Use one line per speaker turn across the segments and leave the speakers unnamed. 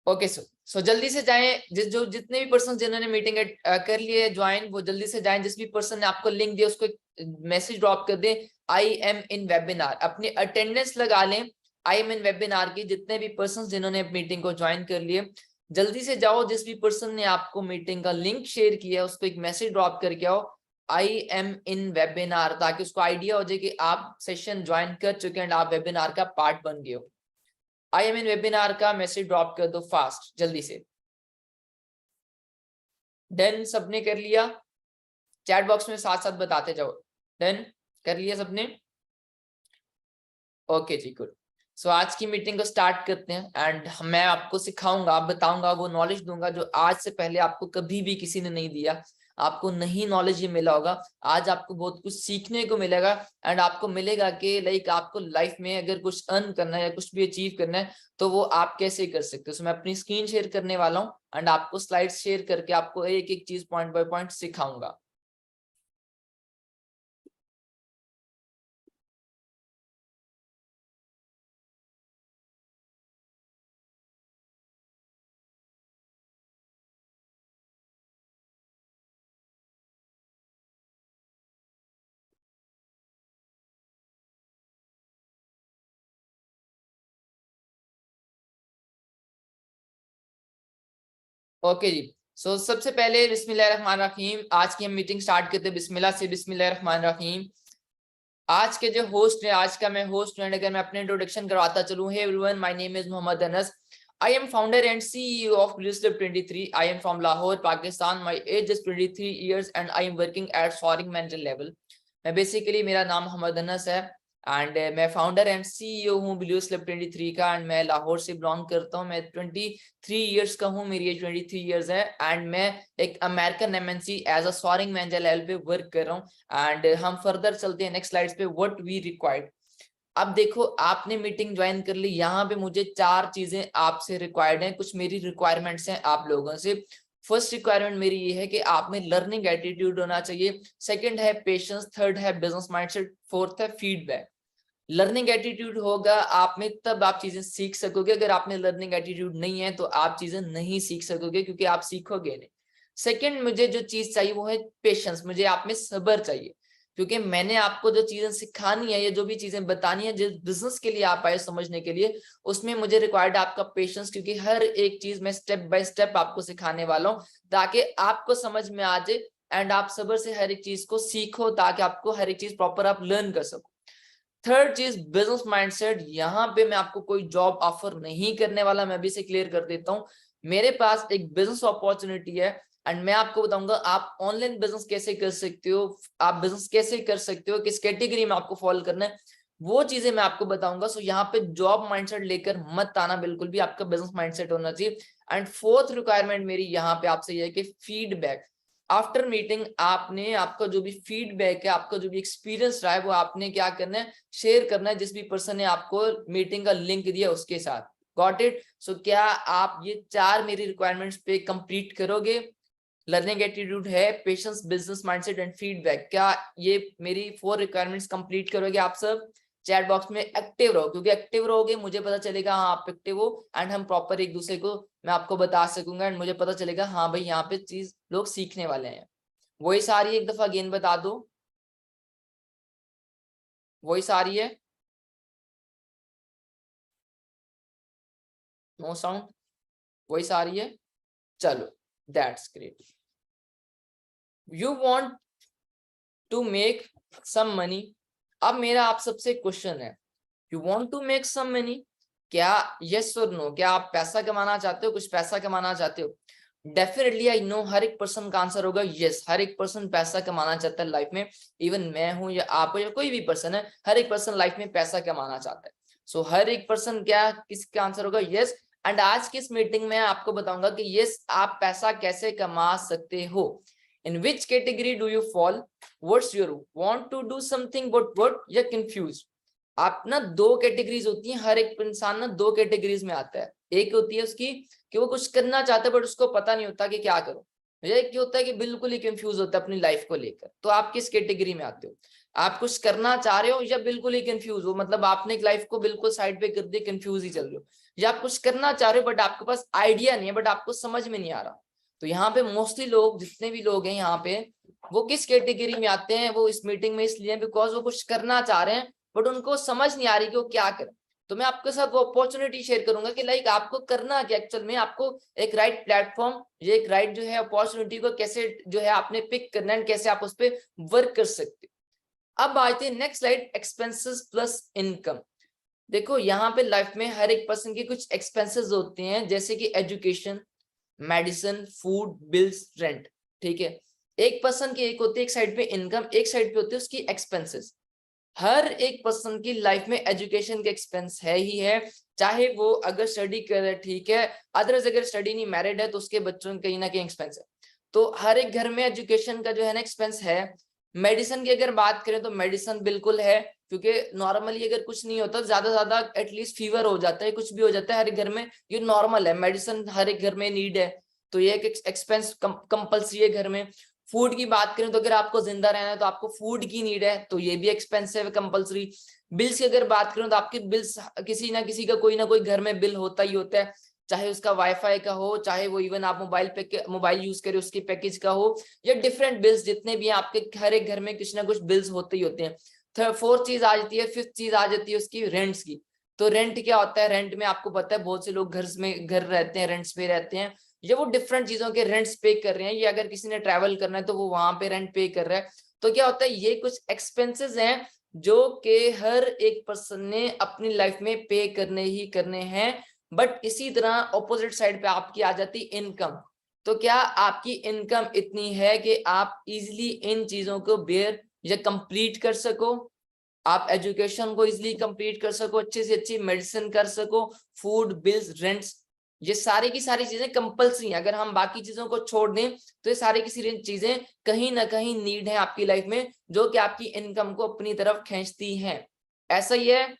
Okay so जल्दी से जाएं, जो जितने भी पर्सन जिन्होंने मीटिंग कर लिए ज्वाइन, वो जल्दी से जाएं। जिस भी पर्सन ने आपको लिंक दिया उसको मैसेज ड्रॉप कर दें, आई एम इन वेबिनार। अपनी अटेंडेंस लगा लें आई एम इन वेबिनार की। जितने भी पर्सन जिन्होंने मीटिंग को ज्वाइन कर लिए, जल्दी से जाओ। जिस भी पर्सन ने आपको मीटिंग का लिंक शेयर किया उसको एक मैसेज ड्रॉप करके आओ, आई एम इन वेबिनार, ताकि उसको आइडिया हो जाए कि आप सेशन ज्वाइन कर चुके हैं, आप वेबिनार का पार्ट बन गए हो। आई एम इन वेबिनार का मैसेज ड्रॉप कर दो फास्ट, जल्दी से। डन, सबने कर लिया? चैट बॉक्स में साथ साथ बताते जाओ। डन कर लिया सबने? ओके जी, गुड। सो आज की मीटिंग को स्टार्ट करते हैं। एंड मैं आपको सिखाऊंगा, बताऊंगा, वो नॉलेज दूंगा जो आज से पहले आपको कभी भी किसी ने नहीं दिया। आपको नहीं नॉलेज ये मिला होगा, आज आपको बहुत कुछ सीखने को मिलेगा। एंड आपको मिलेगा कि लाइक आपको लाइफ में अगर कुछ अर्न करना है या कुछ भी अचीव करना है तो वो आप कैसे कर सकते हो। सो मैं अपनी स्क्रीन शेयर करने वाला हूँ एंड आपको स्लाइड्स शेयर करके आपको एक एक चीज पॉइंट बाय पॉइंट सिखाऊंगा। ओके जी। सो सबसे पहले बिस्मिल्लाहिर्रहमानिर्रहीम। आज की हम मीटिंग स्टार्ट करते हैं बिस्मिल्लाह से। बिस्मिल्लाहिर्रहमानिर्रहीम। आज के जो होस्ट है, आज का मैं होस्ट हूं। अगर मैं अपने इंट्रोडक्शन करवाता चलूं, hey everyone, my name is Mohammad Anas. I am founder and CEO of Blueslip 23। I am from Lahore, Pakistan. My age is 23 years and I am working at soaring mental level. मैं बेसिकली, मेरा नाम मोहम्मद अनस है एंड मैं फाउंडर एंड सीईओ हूँ ब्लूस्लिप 23 का। And मैं लाहौर से belong करता हूँ। मैं 23 इयर्स का हूँ, मेरी एज 23 इयर्स है। एंड मैं एक American MNC as a soaring mental level पे वर्क कर रहा हूँ। एंड हम फर्दर चलते हैं नेक्स्ट स्लाइड्स पे। What we required. अब देखो, आपने मीटिंग ज्वाइन कर ली, यहाँ पे मुझे 4 चीजें आपसे रिक्वायर्ड हैं, कुछ मेरी रिक्वायरमेंट्स हैं आप लोगों से। फर्स्ट रिक्वायरमेंट मेरी ये है कि आप में लर्निंग एटीट्यूड होना चाहिए। सेकंड है पेशेंस, थर्ड है बिजनेस माइंडसेट, फोर्थ है फीडबैक। लर्निंग एटीट्यूड होगा आप में तब आप चीजें सीख सकोगे। अगर आप में लर्निंग एटीट्यूड नहीं है तो आप चीजें नहीं सीख सकोगे, क्योंकि आप सीखोगे नहीं। सेकंड, मुझे जो चीज चाहिए वो है पेशेंस। मुझे आप में सब्र चाहिए, क्योंकि मैंने आपको जो चीजें सिखानी है या जो भी चीजें बतानी है, जिस बिजनेस के लिए आप आए समझने के लिए, उसमें मुझे रिक्वायर्ड है आपका पेशेंस। क्योंकि हर एक चीज मैं स्टेप बाय स्टेप आपको सिखाने वाला हूँ, ताकि आपको समझ में आ जाए एंड आप सब्र से हर एक चीज को सीखो, ताकि आपको हर एक चीज प्रॉपर आप लर्न कर सको। थर्ड चीज बिजनेस माइंडसेट। यहाँ पे मैं आपको कोई जॉब ऑफर नहीं करने वाला, मैं भी इसे क्लियर कर देता हूँ। मेरे पास एक बिजनेस अपॉर्चुनिटी है एंड मैं आपको बताऊंगा आप ऑनलाइन बिजनेस कैसे कर सकते हो, आप बिजनेस कैसे कर सकते हो, किस कैटेगरी में आपको फॉलो करना है, वो चीजें मैं आपको बताऊंगा। सो यहाँ पे जॉब माइंडसेट लेकर मत आना, बिल्कुल भी आपका बिजनेस माइंडसेट होना चाहिए। एंड फोर्थ रिक्वायरमेंट मेरी यहाँ पे आपसे यह है कि फीडबैक। आफ्टर मीटिंग आपने, आपका जो भी फीडबैक है, आपका जो भी एक्सपीरियंस रहा है, वो आपने क्या करना है, शेयर करना है जिस भी पर्सन ने आपको मीटिंग का लिंक दिया उसके साथ। Got it? सो क्या आप ये 4 मेरी रिक्वायरमेंट्स पे कंप्लीट करोगे? लर्निंग एटीट्यूड है, patience, business mindset and feedback. क्या ये मेरी 4 रिक्वायरमेंट्स कंप्लीट करोगे आप सब? चैट बॉक्स में एक्टिव रहो, क्योंकि एक्टिव रहोगे मुझे पता चलेगा हाँ आप एक्टिव हो। एंड हम प्रॉपर एक दूसरे को, मैं आपको बता सकूंगा एंड मुझे पता चलेगा हाँ भाई यहाँ पे चीज लोग सीखने वाले हैं। वही सारी एक दफा अगेन बता दो। वही सारी है? No sound? वही सारी है? चलो, that's great. You want to make some money. अब मेरा आप सबसे क्वेश्चन है, you want to make some money, क्या यस और नो? क्या आप पैसा कमाना चाहते हो, कुछ पैसा कमाना चाहते हो? डेफिनेटली आई नो हर एक पर्सन का आंसर होगा यस। हर एक पर्सन पैसा कमाना चाहता है लाइफ में। इवन मैं हूं या आप हो या कोई भी पर्सन है, हर एक पर्सन लाइफ में पैसा कमाना चाहता है। सो हर एक पर्सन, क्या किसका आंसर होगा? यस। एंड आज की इस मीटिंग में आपको बताऊंगा कि यस, आप पैसा कैसे कमा सकते हो। In which category do you fall, what's your want to do something but what, या कंफ्यूज। आप ना, 2 कैटेगरीज होती हैं, हर एक इंसान ना 2 कैटेगरीज में आता है। एक होती है उसकी कि वो कुछ करना चाहता है बट उसको पता नहीं होता कि क्या करो। एक होता है कि बिल्कुल ही कंफ्यूज होता है अपनी लाइफ को लेकर। तो आप किस कैटेगरी में आते हो? आप कुछ करना चाह रहे हो या बिल्कुल ही कंफ्यूज हो, मतलब आपने लाइफ को बिल्कुल साइड पे कर दिया, कंफ्यूज ही चल रहे हो, या आप कुछ करना चाह रहे हो बट आपके पास आइडिया नहीं है, बट आपको समझ में नहीं आ रहा। तो यहाँ पे मोस्टली लोग, जितने भी लोग हैं यहाँ पे, वो किस कैटेगरी में आते हैं, वो इस मीटिंग में इसलिए बिकॉज वो कुछ करना चाह रहे हैं बट उनको समझ नहीं आ रही कि वो क्या करें। तो मैं आपके साथ वो अपॉर्चुनिटी शेयर करूंगा कि लाइक आपको करना क्या एक्चुअल में, आपको एक राइट प्लेटफॉर्म, ये एक राइट जो है अपॉर्चुनिटी को कैसे जो है आपने पिक करना है, कैसे आप उस पर वर्क कर सकते हो। अब आते हैं next slide, expenses plus income. देखो यहाँ पे लाइफ में हर एक पर्सन के कुछ एक्सपेंसेस होते हैं, जैसे कि education, medicine, food, bills, rent. ठीक है, एक पर्सन की एक होती है एक साइड पे इनकम, एक साइड पे होती है उसकी एक्सपेंसेस। हर एक पर्सन की लाइफ में एजुकेशन के एक्सपेंस है ही है, चाहे वो अगर स्टडी कर रहे, ठीक है, अदरवाइज अगर स्टडी नहीं, मैरिड है तो उसके बच्चों के कहीं ना कहीं एक्सपेंस है। तो हर एक घर में एजुकेशन का जो है ना एक्सपेंस है। मेडिसिन की अगर बात करें तो मेडिसिन बिल्कुल है, क्योंकि नॉर्मली अगर कुछ नहीं होता, ज्यादा ज्यादा एटलीस्ट फीवर हो जाता है, कुछ भी हो जाता है, हर एक घर में ये नॉर्मल है, मेडिसिन हर एक घर में नीड है, तो ये एक एक्सपेंस कंपल्सरी है घर में। फूड की बात करें तो अगर आपको जिंदा रहना है तो आपको फूड की नीड है, तो ये भी एक्सपेंसिव है, कंपल्सरी। बिल्स की अगर बात करें तो आपके बिल्स, किसी ना किसी का कोई ना कोई घर में बिल होता ही होता है, चाहे उसका वाईफाई का हो, चाहे वो इवन आप मोबाइल यूज करें उसके पैकेज का हो, या डिफरेंट बिल्स जितने भी हैं आपके, हर एक घर में कुछ ना कुछ बिल्स होते ही होते हैं। फोर्थ चीज आ जाती है, फिफ्थ चीज आ जाती है उसकी रेंट्स की। तो रेंट क्या होता है, रेंट में आपको पता है बहुत से लोग घर रहते हैं, रेंट्स पे रहते हैं, ये वो डिफरेंट चीजों के रेंट्स पे कर रहे हैं, या अगर किसी ने ट्रैवल करना है तो वो वहां पे रेंट पे कर रहा है। तो क्या होता है, ये कुछ एक्सपेंसेस हैं जो कि हर एक पर्सन ने अपनी लाइफ में पे करने ही करने हैं। बट इसी तरह ऑपोजिट साइड पे आपकी आ जाती इनकम। तो क्या आपकी इनकम इतनी है कि आप इजिली इन चीजों को बेयर या कंप्लीट कर सको, आप एजुकेशन को इजिली कंप्लीट कर सको, अच्छी से अच्छी मेडिसिन कर सको, फूड, बिल्स, रेंट्स, ये सारी की सारी चीजें कंपल्सरी हैं। अगर हम बाकी चीजों को छोड़ दें तो ये सारी की सारी चीजें कहीं ना कहीं नीड है आपकी लाइफ में, जो कि आपकी इनकम को अपनी तरफ खींचती हैं। ऐसा ही है,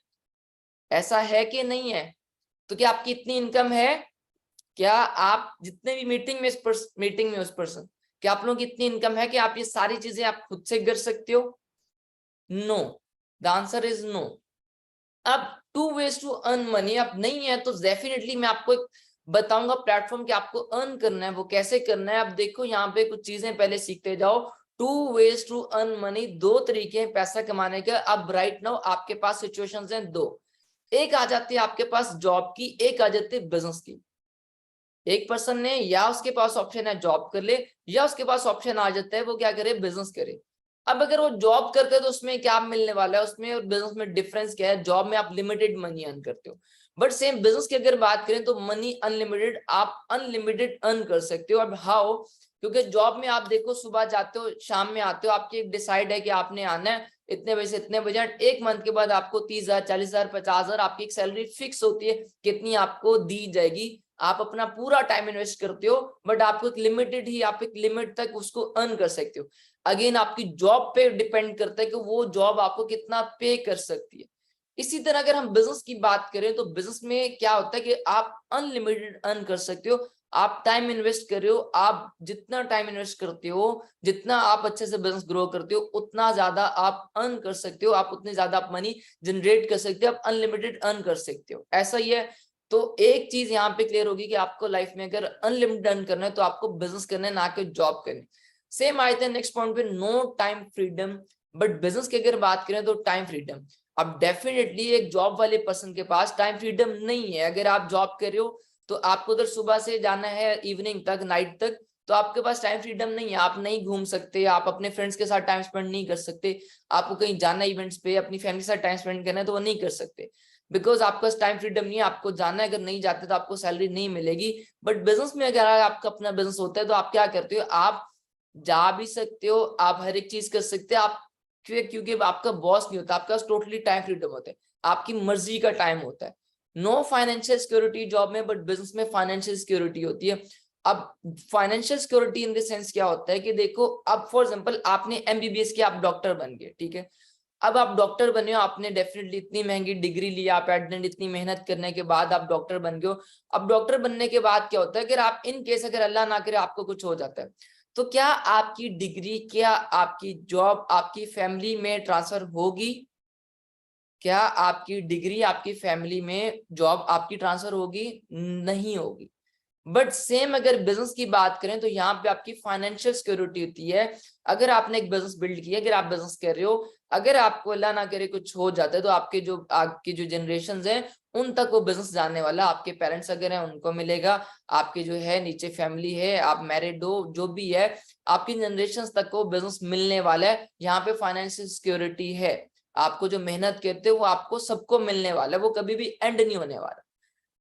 ऐसा है कि नहीं है? तो क्या आपकी इतनी इनकम है? क्या आप जितने भी मीटिंग में उस पर्सन, क्या आप लोगों की इतनी इनकम है कि आप ये सारी चीजें आप खुद से कर सकते हो? No, the answer is no. अब two ways to earn money, अब नहीं है तो डेफिनेटली मैं आपको एक बताऊंगा प्लेटफॉर्म कि आपको अर्न करना है, वो कैसे करना है। अब देखो यहाँ पे कुछ चीजें पहले सीखते जाओ। Two ways to earn money, दो तरीके हैं पैसा कमाने के। अब राइट नाउ आपके पास सिचुएशंस हैं दो, एक आ जाती है आपके पास जॉब की, एक आ जाती है बिजनेस की। एक पर्सन ने, या उसके पास ऑप्शन है जॉब कर ले, या उसके पास ऑप्शन आ जाता है वो क्या करे, बिजनेस करे। अब अगर वो जॉब करते हैं तो उसमें क्या मिलने वाला है, उसमें और बिजनेस में डिफरेंस क्या है? जॉब में आप लिमिटेड मनी अर्न करते हो, बट सेम बिजनेस की अगर बात करें तो मनी अनलिमिटेड, आप अनलिमिटेड अर्न कर सकते हो। अब हाउ? क्योंकि जॉब में आप देखो सुबह जाते हो शाम में आते हो, आपकी एक डिसाइड है कि आपने आना है इतने बजे से इतने बजे, एक मंथ के बाद आपको 30,000, 40,000, 50,000 आपकी एक सैलरी फिक्स होती है कितनी आपको दी जाएगी। आप अपना पूरा टाइम इन्वेस्ट करते हो, बट आपको एक लिमिटेड ही, आप एक लिमिट तक उसको अर्न कर सकते हो। अगेन आपकी जॉब पे डिपेंड करता है कि वो जॉब आपको कितना पे कर सकती है। इसी तरह अगर हम बिजनेस की बात करें तो बिजनेस में क्या होता है कि आप अनलिमिटेड अर्न कर सकते हो। आप टाइम इन्वेस्ट कर रहे हो, आप जितना टाइम इन्वेस्ट करते हो, जितना आप अच्छे से बिजनेस ग्रो करते हो, उतना ज्यादा आप अर्न कर सकते हो, आप उतनी ज्यादा आप मनी जनरेट कर सकते हो, आप अनलिमिटेड अर्न कर सकते हो। ऐसा ही है। तो एक चीज यहाँ पे क्लियर होगी कि आपको लाइफ में अगर अनलिमिटेड अर्न करना है तो आपको बिजनेस करना है, ना कि जॉब करनी। सेम आए थे नेक्स्ट पॉइंट पे, no time freedom, but business की अगर बात करें तो टाइम फ्रीडम। अब डेफिनेटली एक जॉब वाले पर्सन के पास टाइम फ्रीडम नहीं है। अगर आप जॉब कर रहे हो तो आपको उधर सुबह से जाना है इवनिंग तक, नाइट तक, तो आपके पास टाइम फ्रीडम नहीं है, आप नहीं घूम सकते, आप अपने फ्रेंड्स के साथ टाइम स्पेंड नहीं कर सकते, आपको कहीं जाना है इवेंट्स पे, अपनी फैमिली के साथ टाइम स्पेंड करना है तो वो नहीं कर सकते, बिकॉज आपका टाइम फ्रीडम नहीं है। आपको जाना है, अगर नहीं जाते तो आपको सैलरी नहीं मिलेगी। बट बिजनेस में अगर आपका अपना बिजनेस होता है तो आप क्या करते हो, आप जा भी सकते हो, आप हर एक चीज कर सकते हैं, आप क्योंकि आपका बॉस नहीं होता, आपका टोटली टाइम फ्रीडम होता है, आपकी मर्जी का टाइम होता है। नो फाइनेंशियल सिक्योरिटी जॉब में, बट बिजनेस में फाइनेंशियल सिक्योरिटी होती है। अब financial security in the sense क्या होता है कि देखो, अब फॉर एग्जांपल आपने एमबीबीएस किया, आप डॉक्टर बन गए, ठीक है। अब आप डॉक्टर बने हो, आपने डेफिनेटली इतनी महंगी डिग्री ली, आप एटेंड इतनी मेहनत करने के बाद आप डॉक्टर बन गए हो। अब डॉक्टर बनने के बाद क्या होता है, अगर आप इन केस अगर अल्लाह ना करे आपको कुछ हो जाता है, तो क्या आपकी डिग्री, क्या आपकी जॉब आपकी फैमिली में ट्रांसफर होगी? क्या आपकी डिग्री आपकी फैमिली में जॉब आपकी ट्रांसफर होगी? नहीं होगी। बट सेम अगर बिजनेस की बात करें तो यहाँ पे आपकी फाइनेंशियल सिक्योरिटी होती है। अगर आपने एक बिजनेस बिल्ड किया, अगर आप बिजनेस कर रहे हो, अगर आपको अल्लाह ना करे कुछ हो जाता है तो आपकी जो जनरेशन है उन तक वो बिजनेस जाने वाला, आपके पेरेंट्स अगर हैं उनको मिलेगा, आपके जो है नीचे फैमिली है, आप मैरिड हो, जो भी है आपकी जनरेशन तक को बिजनेस मिलने वाला है। यहाँ पे फाइनेंशियल सिक्योरिटी है, आपको जो मेहनत करते हो वो आपको सबको मिलने वाला है, वो कभी भी एंड नहीं होने वाला।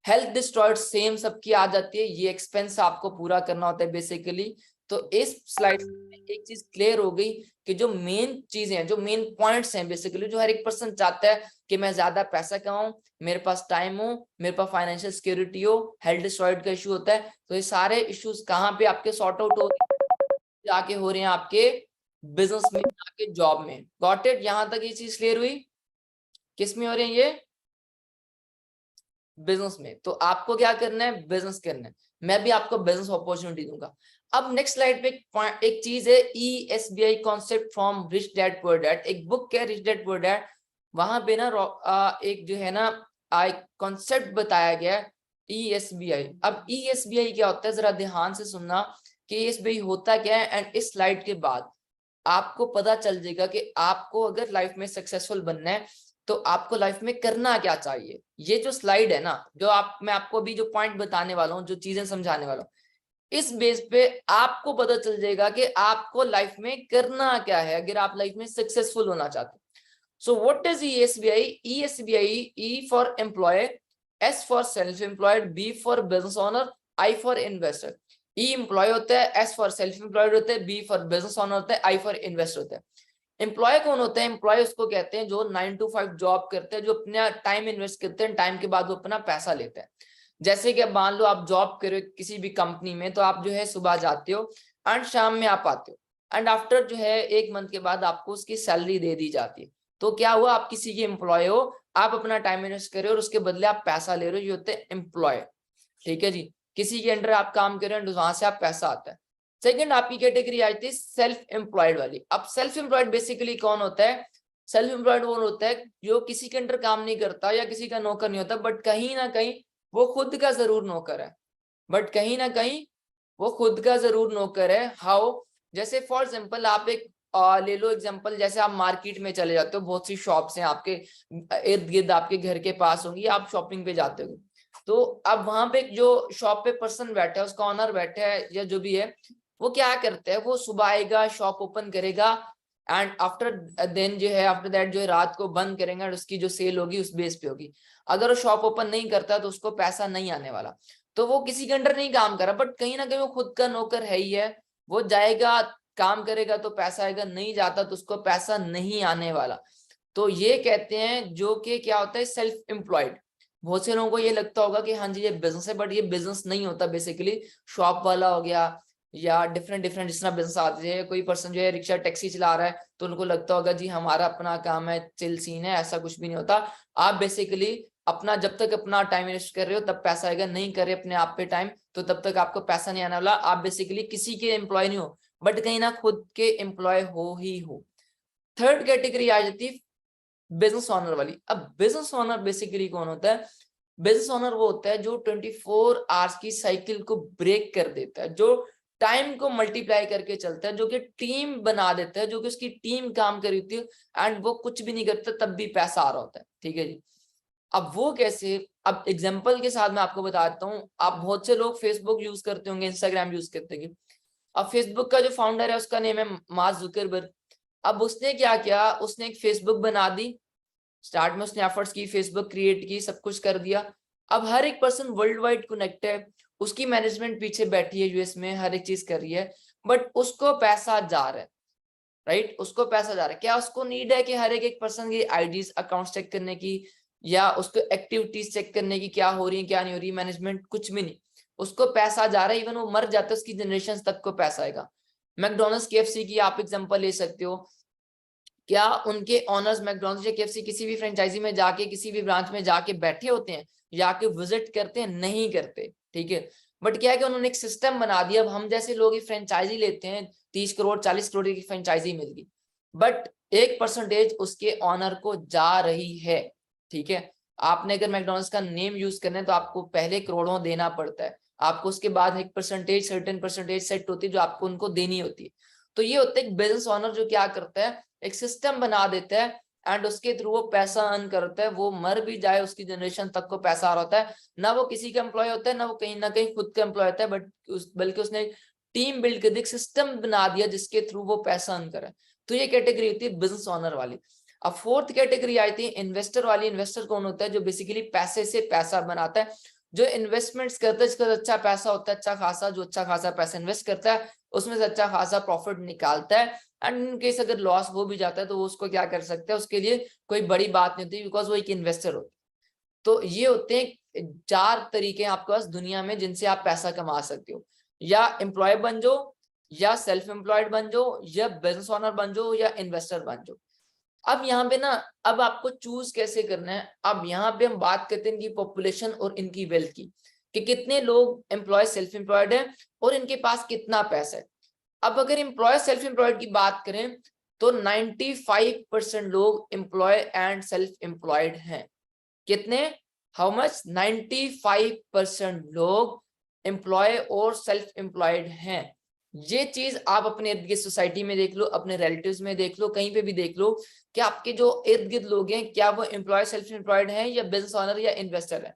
हेल्थ डिस्ट्रॉयड सेम सबकी आ जाती है, ये एक्सपेंस आपको पूरा करना होता है बेसिकली। तो इस स्लाइड में एक चीज क्लियर हो गई कि जो मेन चीजें हैं, जो मेन पॉइंट्स हैं बेसिकली, जो हर एक पर्सन चाहता है कि मैं ज्यादा पैसा कमाऊं, मेरे पास टाइम हो, मेरे पास फाइनेंशियल सिक्योरिटी हो, हेल्थ डिस्ट्रॉयड का इशू होता है। तो ये सारे इश्यूज कहाँ पे आपके सॉर्ट आउट हो जाके हो रहे हैं? आपके बिजनेस में, आपके जॉब में। Got it? यहां तक ये चीज क्लियर हुई? किस में हो रहे हैं ये? बिजनेस में। तो आपको क्या करना है? बिजनेस करना है। मैं भी आपको बिजनेस अपॉर्चुनिटी दूंगा। अब नेक्स्ट स्लाइड पे एक चीज है, ESBI concept from rich dad poor dad. एक बुक है रिच डैड पुअर डैड, वहां पे ना एक जो है ना कॉन्सेप्ट बताया गया है ESBI। अब ESBI क्या होता है, जरा ध्यान से सुनना कि ESBI होता क्या है, एंड इस स्लाइड के बाद आपको पता चल जाएगा कि आपको अगर लाइफ में सक्सेसफुल बनना है तो आपको लाइफ में करना क्या चाहिए। ये जो स्लाइड है ना, मैं आपको अभी जो पॉइंट बताने वाला हूँ, जो चीजें समझाने वाला हूँ, इस बेस पे आपको पता चल जाएगा कि आपको लाइफ में करना क्या है अगर आप लाइफ में सक्सेसफुल होना चाहते हो। So what is ESBI? ESBI, E for employ, S for self employed, B for business owner, I for investor. E employ होता है, S फॉर सेल्फ एम्प्लॉयड होता है, B फॉर बिजनेस ओनर होता है, I फॉर इन्वेस्टर होता है। Employ कौन होता है? एम्प्लॉय उसको कहते हैं जो 9 to 5 जॉब करते हैं, जो अपना टाइम इन्वेस्ट करते हैं, टाइम के बाद वो अपना पैसा लेते हैं। जैसे कि मान लो आप जॉब करो किसी भी कंपनी में, तो आप जो है सुबह जाते हो एंड शाम में आप आते हो, एंड आफ्टर जो है 1 मंथ के बाद आपको उसकी सैलरी दे दी जाती है। तो क्या हुआ? आप किसी के एम्प्लॉय हो, आप अपना टाइम इन्वेस्ट कर रहे हो और उसके बदले आप पैसा ले रहे हो, ये होते हैं एम्प्लॉय। ठीक है जी, किसी के अंडर आप काम कर रहे हो, वहां से आप पैसा आता है। सेकंड आपकी कैटेगरी आती है सेल्फ एम्प्लॉयड वाली। अब सेल्फ एम्प्लॉयड बेसिकली कौन होता है? सेल्फ एम्प्लॉयड वो होता है जो किसी के अंडर काम नहीं करता या किसी का नौकर नहीं होता, बट कहीं ना कहीं वो खुद का जरूर नौकर है। बट कहीं ना कहीं वो खुद का जरूर नौकर है। हाउ? जैसे फॉर एग्जाम्पल आप एक ले लो एग्जाम्पल, जैसे आप मार्केट में चले जाते हो, बहुत सी शॉप्स हैं आपके इर्द गिर्द, आपके घर के पास होंगी, आप शॉपिंग पे जाते हो। तो अब वहां पे जो शॉप पे पर्सन बैठा है, उसका ऑनर बैठा है या जो भी है, वो क्या करता है? वो सुबह आएगा, शॉप ओपन करेगा, एंड आफ्टर देन जो है, आफ्टर दैट जो है रात को बंद करेंगे, और उसकी जो सेल होगी उस बेस पे होगी। अगर वो शॉप ओपन नहीं करता तो उसको पैसा नहीं आने वाला। तो वो किसी के अंडर नहीं काम कर रहा, बट कहीं ना कहीं वो खुद का नौकर है ही है। वो जाएगा, काम करेगा तो पैसा आएगा, नहीं जाता तो उसको पैसा नहीं आने वाला। तो ये कहते हैं जो कि क्या होता है, सेल्फ एम्प्लॉयड। बहुत से लोगों को ये लगता होगा कि हाँ जी ये बिजनेस है, बट ये बिजनेस नहीं होता। बेसिकली शॉप वाला हो गया या डिफरेंट डिफरेंट जिस तरह बिजनेस आते हैं, कोई पर्सन जो है रिक्शा टैक्सी चला रहा है तो उनको लगता होगा जी हमारा अपना काम है, चिल सीन है। ऐसा कुछ भी नहीं होता। आप बेसिकली अपना जब तक अपना टाइम इन्वेस्ट कर रहे हो तब पैसा आएगा, नहीं कर रहे अपने आप पे टाइम तो तब तक आपको पैसा नहीं आने वाला। आप बेसिकली किसी के एम्प्लॉय नहीं हो, बट कहीं ना खुद के एम्प्लॉय हो ही हो। थर्ड कैटेगरी आ जाती है बिजनेस ओनर वाली। अब बिजनेस ओनर बेसिकली कौन होता है? बिजनेस ओनर वो होता है जो 24 आवर्स की साइकिल को ब्रेक कर देता है, जो टाइम को मल्टीप्लाई करके चलता है, जो कि टीम बना देता है, जो कि उसकी टीम काम कर रही होती है एंड वो कुछ भी नहीं करता तब भी पैसा आ रहा होता है। ठीक है जी। अब वो कैसे? अब एग्जांपल के साथ मैं आपको बताता हूँ। आप बहुत से लोग फेसबुक यूज करते होंगे, इंस्टाग्राम यूज करते होंगे। अब फेसबुक का जो फाउंडर है उसका नेम है मार्क जुकरबर्ग। अब उसने क्या किया? उसने एक फेसबुक बना दी। स्टार्ट में उसने एफर्ट्स की, फेसबुक क्रिएट की, सब कुछ कर दिया। अब हर एक पर्सन वर्ल्ड वाइड कनेक्ट है, उसकी मैनेजमेंट पीछे बैठी है यूएस में, हर एक चीज कर रही है, बट उसको पैसा जा रहा है। राइट? उसको पैसा जा रहा है। क्या उसको नीड है कि हर एक पर्सन की आईडीज अकाउंट चेक करने की, या उसको एक्टिविटीज चेक करने की, क्या हो रही है क्या नहीं हो रही, मैनेजमेंट? कुछ भी नहीं। उसको पैसा जा रहा है, इवन वो मर जाता है उसकी जनरेशन तक को पैसा आएगा। मैकडोनल्ड्स, KFC की आप एग्जांपल ले सकते हो। क्या उनके ऑनर्स मैकडोनल्ड्स या KFC किसी भी फ्रेंचाइजी में जाके, किसी भी ब्रांच में जाके बैठे होते हैं, जाके विजिट करते हैं? नहीं करते। ठीक है। बट क्या है कि उन्होंने एक सिस्टम बना दिया। अब हम जैसे लोग फ्रेंचाइजी लेते हैं, 30 करोड़ 40 करोड़ की फ्रेंचाइजी मिल गई, बट 1% उसके ऑनर को जा रही है। ठीक है, आपने अगर मैकडॉनल्ड्स का नेम यूज करना है तो आपको पहले करोड़ों देना पड़ता है, आपको उसके बाद एक परसेंटेज, सर्टेन परसेंटेज सेट होती है जो आपको उनको देनी होती है। तो ये होता है एक बिजनेस ऑनर जो क्या करता है, एक सिस्टम बना देता है एंड उसके थ्रू वो पैसा अर्न करता है। वो मर भी जाए उसकी जनरेशन तक को पैसा आ रहा होता है, ना वो किसी का एम्प्लॉय होता है, ना वो कहीं ना कहीं खुद का एम्प्लॉय होता है, बल्कि उसने टीम बिल्ड कर दी, सिस्टम बना दिया जिसके थ्रू वो पैसा अर्न करे। तो ये कैटेगरी होती है बिजनेस ऑनर वाली। अब फोर्थ कैटेगरी आई थी इन्वेस्टर वाली। इन्वेस्टर कौन होता है, जो बेसिकली पैसे से पैसा बनाता है, जो इन्वेस्टमेंट्स करता है, जिसका अच्छा पैसा होता है, अच्छा खासा, जो अच्छा खासा पैसा इन्वेस्ट करता है उसमें से अच्छा खासा प्रॉफिट निकालता है। एंड इन केस अगर लॉस हो भी जाता है तो वो उसको क्या कर सकते हैं, उसके लिए कोई बड़ी बात नहीं होती, बिकॉज वो एक इन्वेस्टर होता है। तो ये होते हैं 4 तरीके आपके पास दुनिया में जिनसे आप पैसा कमा सकते हो, या एम्प्लॉय बन जाओ, या सेल्फ एम्प्लॉयड बन जाओ, या बिजनेस ओनर बन जाओ, या इन्वेस्टर बन जाओ। अब यहाँ पे ना, अब आपको चूज कैसे करना है। अब यहाँ पे हम बात करते हैं इनकी पॉपुलेशन और इनकी वेल्थ की, कि कितने लोग एम्प्लॉय सेल्फ एम्प्लॉयड है और इनके पास कितना पैसा है। अब अगर एम्प्लॉय सेल्फ एम्प्लॉयड की बात करें तो 95% लोग एम्प्लॉय एंड सेल्फ एम्प्लॉयड हैं। कितने, हाउ मच, 95% लोग एम्प्लॉय और सेल्फ एम्प्लॉयड हैं। ये चीज आप अपने इर्द गिर्द सोसाइटी में देख लो, अपने रिलेटिव्स में देख लो, कहीं पे भी देख लो कि आपके जो इर्द गिर्द लोग हैं क्या वो एम्प्लॉय सेल्फ एम्प्लॉयड हैं या बिजनेस ओनर या इन्वेस्टर है।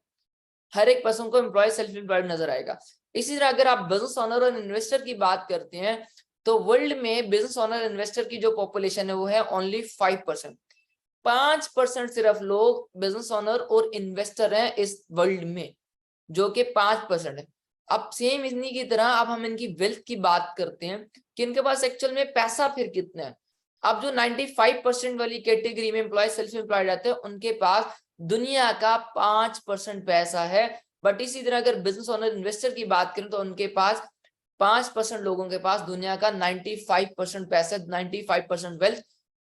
हर एक पर्सन को एम्प्लॉय सेल्फ एम्प्लॉयड नजर आएगा। इसी तरह अगर आप बिजनेस ओनर और इन्वेस्टर की बात करते हैं तो वर्ल्ड में बिजनेस ओनर इन्वेस्टर की जो पॉपुलेशन है वो है ओनली 5%। 5% सिर्फ लोग बिजनेस ओनर और इन्वेस्टर हैं इस वर्ल्ड में, जो कि 5% है। अब सेम इन्हीं की तरह अब हम इनकी वेल्थ की बात करते हैं कि इनके पास एक्चुअल में पैसा फिर कितना है। अब जो 95% वाली कैटेगरी में एम्प्लॉय सेल्फ एम्प्लॉयड रहते हैं उनके पास दुनिया का 5% पैसा है। बट इसी तरह अगर बिजनेस ओनर इन्वेस्टर की बात करें तो उनके पास 5% लोगों के पास दुनिया का 95% पैसा, 95% वेल्थ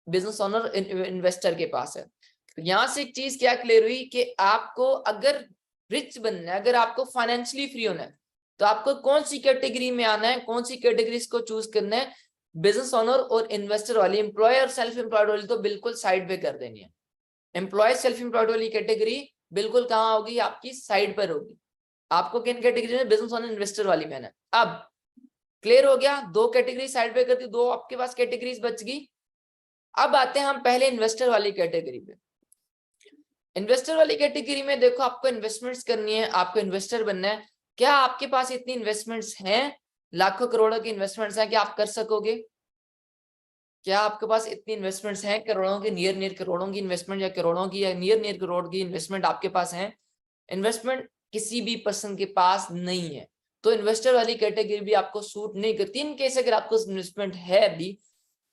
बिजनेस ओनर इन्वेस्टर के पास है। तो यहाँ से एक चीज क्या क्लियर हुई कि आपको अगर रिच बनना है, अगर आपको फाइनेंशियली फ्री होना है, तो आपको कौन सी कैटेगरी में आना है, कौन सी कैटेगरी को चूज करना है। बिजनेस ओनर और इन्वेस्टर वाली, एम्प्लॉय और सेल्फ एम्प्लॉयड वाली तो बिल्कुल साइड पे कर देनी है। एम्प्लॉय सेल्फ एम्प्लॉयड वाली कैटेगरी बिल्कुल कहाँ होगी, आपकी साइड पर होगी। आपको किन कैटेगरी में, बिजनेस ओनर इन्वेस्टर वाली में है। अब क्लियर हो गया, 2 कैटेगरी साइड पे करती, 2 आपके पास कैटेगरीज बच गई। अब आते हैं हम पहले इन्वेस्टर वाली कैटेगरी पे। इन्वेस्टर वाली कैटेगरी में देखो, आपको इन्वेस्टमेंट्स करनी है, आपको इन्वेस्टर बनना है। क्या आपके पास इतनी इन्वेस्टमेंट्स हैं, लाखों करोड़ों की इन्वेस्टमेंट्स हैं, क्या आप कर सकोगे? क्या आपके पास इतनी इन्वेस्टमेंट्स हैं, करोड़ों की, नियर नियर करोड़ों की इन्वेस्टमेंट, या करोड़ों की या नियर नियर करोड़ की इन्वेस्टमेंट आपके पास है? इन्वेस्टमेंट किसी भी पर्सन के पास नहीं है। तो इन्वेस्टर वाली कैटेगरी भी आपको सूट नहीं करती। इन केस अगर आपको इन्वेस्टमेंट है अभी,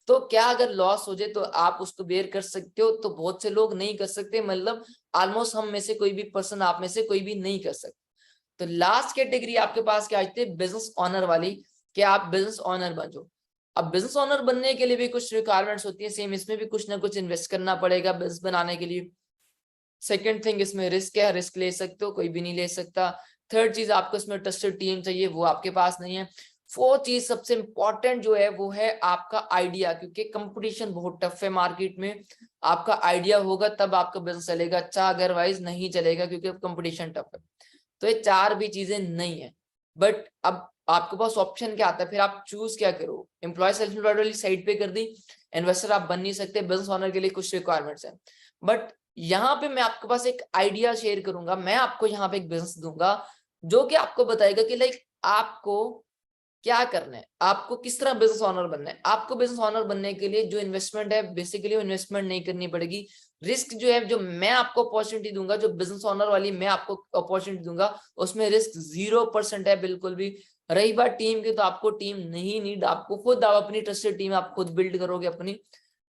तो क्या अगर लॉस हो जाए तो आप उसको बेयर कर सकते हो? तो बहुत से लोग नहीं कर सकते, मतलब ऑलमोस्ट हम में से कोई भी पर्सन, आप में से कोई भी नहीं कर सकते। तो लास्ट कैटेगरी आपके पास क्या आती है, बिजनेस ओनर वाली, कि आप बिजनेस ओनर बन जाओ। अब बिजनेस ओनर बनने के लिए भी कुछ रिक्वायरमेंट्स होती है, सेम इसमें भी कुछ ना कुछ इन्वेस्ट करना पड़ेगा बिजनेस बनाने के लिए। सेकंड थिंग, इसमें रिस्क है, रिस्क ले सकते हो, कोई भी नहीं ले सकता। थर्ड चीज, आपको इसमें ट्रस्टेड टीम चाहिए, वो आपके पास नहीं है। फोर्थ चीज सबसे इंपॉर्टेंट जो है वो है आपका आइडिया, क्योंकि कंपटीशन बहुत टफ है मार्केट में। आपका आइडिया होगा तब आपका बिजनेस चलेगा अच्छा, अदरवाइज नहीं चलेगा, क्योंकि अब कंपटीशन टफ है। तो ये 4 भी चीजें नहीं है। बट अब आपके पास ऑप्शन क्या आता है, फिर आप चूज क्या करो। एम्प्लॉय सेल्फ एम्प्लॉयड वाली साइड पे कर दी, इन्वेस्टर आप बन नहीं सकते, बिजनेस ओनर के लिए कुछ रिक्वायरमेंट्स है। बट यहाँ पे मैं आपके पास एक आइडिया शेयर करूंगा, मैं आपको यहाँ पे एक बिजनेस दूंगा जो कि आपको बताएगा कि लाइक आपको क्या करना है, आपको किस तरह बिजनेस ओनर बनना है। आपको बिजनेस ओनर बनने के लिए जो इन्वेस्टमेंट है, बेसिकली वो इन्वेस्टमेंट नहीं करनी पड़ेगी। रिस्क जो है, जो मैं आपको अपॉर्चुनिटी दूंगा, जो बिजनेस ओनर वाली मैं आपको अपॉर्चुनिटी दूंगा, उसमें रिस्क 0% है बिल्कुल भी। रही बात टीम की, तो आपको टीम नहीं नीड, आपको खुद, आप अपनी ट्रस्टेड टीम आप खुद बिल्ड करोगे अपनी।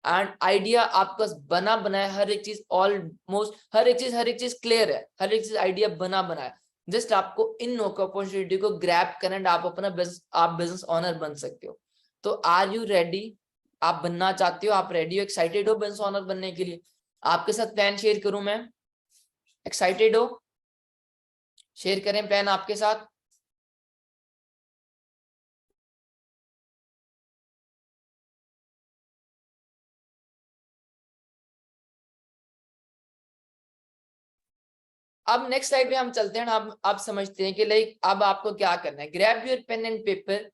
एंड आइडिया आपका बना बनाया, हर एक चीज, ऑलमोस्ट हर एक चीज क्लियर है, हर एक चीज आइडिया बना बनाया। जस्ट आपको इन अपॉर्चुनिटी को ग्रैब करना एंड आप अपना बिजनेस ओनर बन सकते हो। तो आर यू रेडी? आप बनना चाहते हो, आप रेडी हो, एक्साइटेड हो बिजनेस ओनर बनने के लिए? आपके साथ प्लान शेयर करूं मैं? एक्साइटेड हो? शेयर करें प्लान आपके साथ? अब नेक्स्ट स्लाइड पे हम चलते हैं। आप समझते हैं कि लाइक अब आपको क्या करना है। Grab your pen and paper,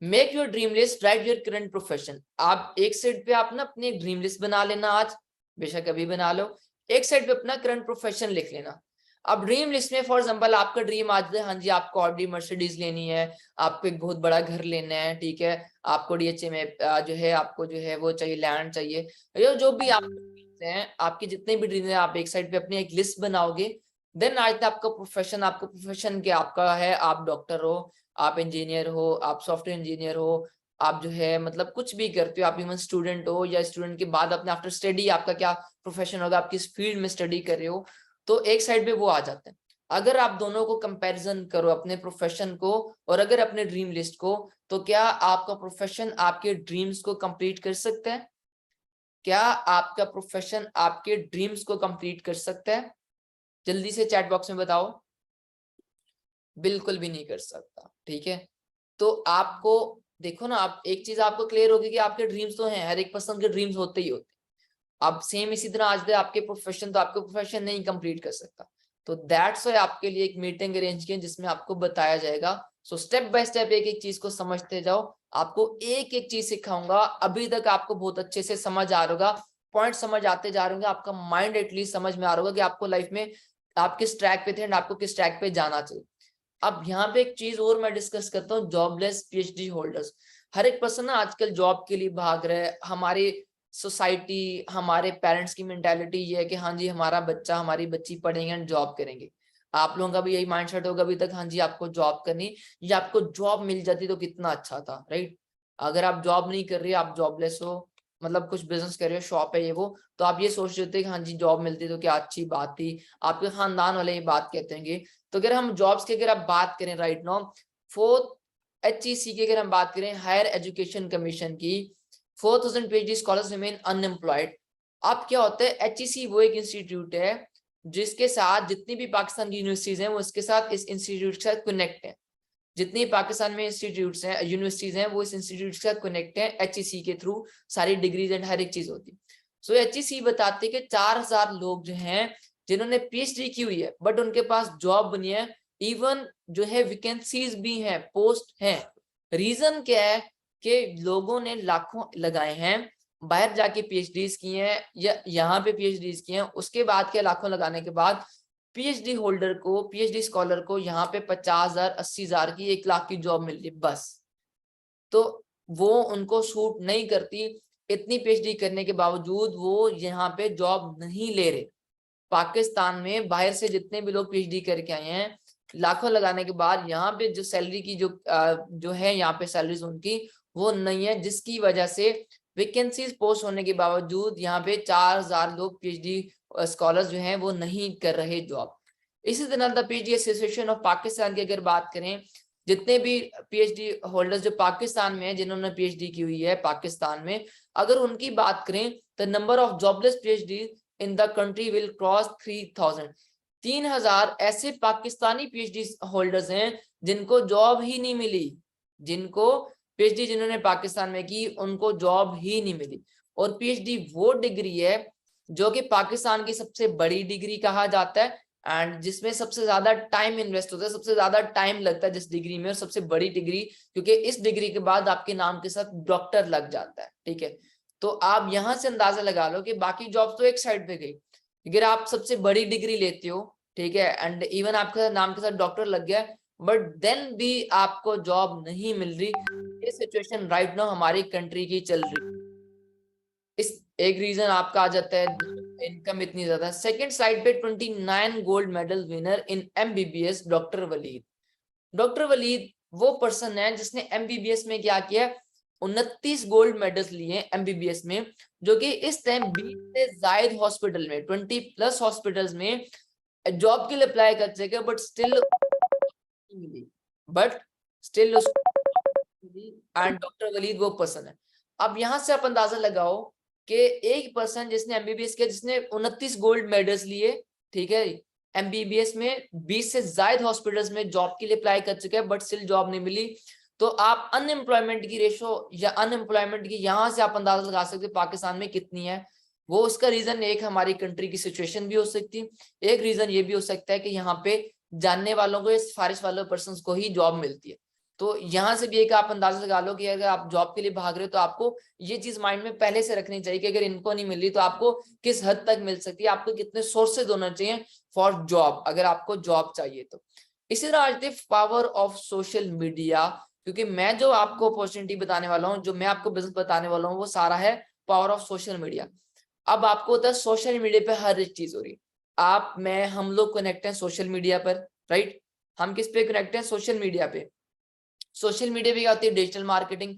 make your dream list, write your current profession. आप एक साइड पे आप ना अपनी ड्रीम लिस्ट बना लेना, आज बेशक अभी बना लो। एक साइड पे अपना करंट प्रोफेशन लिख लेना। अब ड्रीम लिस्ट में फॉर एग्जांपल आपका ड्रीम आज है, हाँ जी आपको ऑडी मर्सिडीज लेनी है, आपको एक बहुत बड़ा घर लेना है, ठीक है, आपको डीएचए में जो है आपको जो है वो चाहिए, लैंड चाहिए, जो भी आप हैं, आपके जितने भी ड्रीम है, आप एक साइड पे अपनी एक लिस्ट बनाओगे। देन आज आपका प्रोफेशन क्या आपका है, आप डॉक्टर हो, आप इंजीनियर हो, आप सॉफ्टवेयर इंजीनियर हो, आप जो है मतलब कुछ भी करते हो, आप इवन स्टूडेंट हो, या स्टूडेंट के बाद अपने आफ्टर स्टडी आपका क्या प्रोफेशन होगा, आप किस फील्ड में स्टडी कर रहे हो, तो एक साइड पे वो आ जाते हैं। अगर आप दोनों को कंपैरिजन करो, अपने प्रोफेशन को और अगर अपने ड्रीम लिस्ट को, तो क्या आपका प्रोफेशन आपके ड्रीम्स को कंप्लीट कर सकता है? क्या आपका प्रोफेशन आपके ड्रीम्स को कंप्लीट कर सकता है? जल्दी से चैट बॉक्स में बताओ। बिल्कुल भी नहीं कर सकता, ठीक है। तो आपको देखो ना, आप एक चीज आपको क्लियर होगी कि आपके ड्रीम्स तो हैं, हर एक पर्सन के ड्रीम्स होते ही होते। अब सेम इसी तरह आज आपके प्रोफेशन, तो आपके प्रोफेशन नहीं कंप्लीट कर सकता, तो दैट्स व्हाई आपके लिए एक मीटिंग अरेंज की जिसमें आपको बताया जाएगा। सो स्टेप बाय स्टेप एक एक चीज को समझते जाओ, आपको एक एक चीज सिखाऊंगा। अभी तक आपको बहुत अच्छे से समझ आ रहा होगा, पॉइंट समझ आते जा रहे होंगे, आपका माइंड एटलीस्ट समझ में आ रहा होगा कि आपको लाइफ में आप किस ट्रैक पे थे एंड आपको किस ट्रैक पे जाना चाहिए। अब यहाँ पे एक चीज और मैं डिस्कस करता हूँ, जॉबलेस पीएचडी होल्डर्स। हर एक पर्सन ना आजकल जॉब के लिए भाग रहा है। हमारी सोसाइटी, हमारे पेरेंट्स की मेंटालिटी ये है कि हाँ जी हमारा बच्चा हमारी बच्ची पढ़ेंगे एंड जॉब करेंगे। आप लोगों का भी यही माइंडसेट होगा अभी तक, हाँ जी आपको जॉब करनी, या आपको जॉब मिल जाती तो कितना अच्छा था, राइट। अगर आप जॉब नहीं कर रहे, आप जॉबलेस हो, मतलब कुछ बिजनेस कर रहे हो, शॉप है ये वो, तो आप ये सोच रहे थे कि हाँ जी जॉब मिलती तो क्या अच्छी बात थी, आपके खानदान वाले ये बात कहते हैं। तो अगर हम जॉब्स की अगर आप बात करें राइट नाउ, फोर्थ HEC की अगर हम बात करें, हायर एजुकेशन कमीशन की, 4000 PhD स्कॉलर्स रिमेन अनएम्प्लॉयड। अब क्या होता है, HEC वो एक इंस्टीट्यूट है जिसके साथ जितनी भी पाकिस्तान की यूनिवर्सिटीज हैं वो इसके साथ, इस इंस्टीट्यूट के साथ कनेक्ट है। जितनी पाकिस्तान में इंस्टीट्यूट्स हैं, यूनिवर्सिटीज हैं, वो इस इंस्टीट्यूट के साथ कनेक्ट है, HEC के थ्रू सारी डिग्रीज एंड हर एक चीज होती है। सो HEC बताते हैं कि 4000 लोग जो हैं जिन्होंने PhD की हुई है बट उनके पास जॉब बनी है, इवन जो है वैकेंसीज भी हैं, पोस्ट हैं। रीजन क्या है कि लोगों ने लाखों लगाए हैं, बाहर जाके PhDs की हैं या यहाँ पे PhDs की हैं, उसके बाद के लाखों लगाने के बाद PhD होल्डर को, PhD स्कॉलर को यहाँ पे 50,000 80,000 की 1 लाख की जॉब मिल रही बस। तो वो उनको सूट नहीं करती, इतनी PhD करने के बावजूद वो यहाँ पे जॉब नहीं ले रहे। पाकिस्तान में बाहर से जितने भी लोग PhD करके आए हैं, लाखों लगाने के बाद यहाँ पे जो सैलरी की जो है यहाँ पे सैलरीज उनकी वो नहीं है, जिसकी वजह से वैकेंसीज पोस्ट होने के बावजूद यहाँ पे 4000 लोग PhD स्कॉलर्स जो हैं वो नहीं कर रहे जॉब। इसी तरह the PhD association of Pakistan की अगर बात करें, जितने भी PhD होल्डर्स जो पाकिस्तान में हैं, जिन्होंने PhD की हुई है पाकिस्तान में, अगर उनकी बात करें, the number of jobless PhD in the country will cross 3000। 3000 ऐसे पाकिस्तानी PhD होल्डर्स हैं जिनको जॉब ही नहीं मिली, जिनको PhD जिन्होंने पाकिस्तान में की उनको जॉब ही नहीं मिली। और PhD वो डिग्री है जो कि पाकिस्तान की सबसे बड़ी डिग्री कहा जाता है एंड जिसमें सबसे ज्यादा टाइम इन्वेस्ट होता है, सबसे ज्यादा टाइम लगता है जिस डिग्री में, और सबसे बड़ी डिग्री, क्योंकि इस डिग्री के बाद आपके नाम के साथ डॉक्टर लग जाता है, ठीक है। तो आप यहां से अंदाजा लगा लो कि बाकी जॉब तो एक साइड पे गई, अगर आप सबसे बड़ी डिग्री लेते हो, ठीक है, एंड इवन आपके नाम के साथ डॉक्टर लग गया, बट देन भी आपको जॉब नहीं मिल रही। ये सिचुएशन राइट नाउ हमारी कंट्री की चल रही। इस एक रीजन आपका आ जाता है इनकम इतनी ज्यादा। सेकंड स्लाइड पे 29 gold medal winner in MBBS doctor Waleed. Doctor Waleed वो पर्सन है जिसने MBBS में क्या किया, 29 गोल्ड मेडल्स लिए MBBS में, जो कि इस टाइम 20 से ज्यादा हॉस्पिटल में, 20+ हॉस्पिटल्स में जॉब के लिए अप्लाई कर सके, बट स्टिल मिली, but still and doctor Waleed वो पर्सन है। अब यहां से आप अंदाजा लगाओ कि एक पर्सन जिसने MBBS किया, जिसने 29 गोल्ड मेडल्स लिए, ठीक है, MBBS में 20 से ज्यादा हॉस्पिटल्स में जॉब के लिए अप्लाई कर चुके हैं बट स्टिल जॉब नहीं मिली, तो आप अनएम्प्लॉयमेंट की रेशो या अनएम्प्लॉयमेंट की यहां से आप अंदाजा लगा सकते हैं पाकिस्तान में कितनी है। वो उसका रीजन एक हमारी कंट्री की सिचुएशन भी हो सकती है, एक रीजन ये भी हो सकता है कि यहाँ पे जानने वालों को, सिफारिश वाले पर्सन को ही जॉब मिलती है। तो यहाँ से भी एक आप अंदाजा लगा लो कि अगर आप जॉब के लिए भाग रहे हो तो आपको ये चीज माइंड में पहले से रखनी चाहिए कि अगर इनको नहीं मिल रही तो आपको किस हद तक मिल सकती है, आपको कितने सोर्सेज होना चाहिए फॉर जॉब, अगर आपको जॉब चाहिए तो। इसी तरह आज the power of social media, क्योंकि मैं जो आपको अपॉर्चुनिटी बताने वाला हूँ, जो मैं आपको बिजनेस बताने वाला हूँ, वो सारा है पावर ऑफ सोशल मीडिया। अब आपको होता है सोशल मीडिया पे हर एक चीज हो रही है, आप मैं हम लोग कनेक्ट हैं सोशल मीडिया पर, राइट। हम किस पे कनेक्ट हैं? सोशल मीडिया पे। सोशल मीडिया पे क्या होती है? Digital marketing.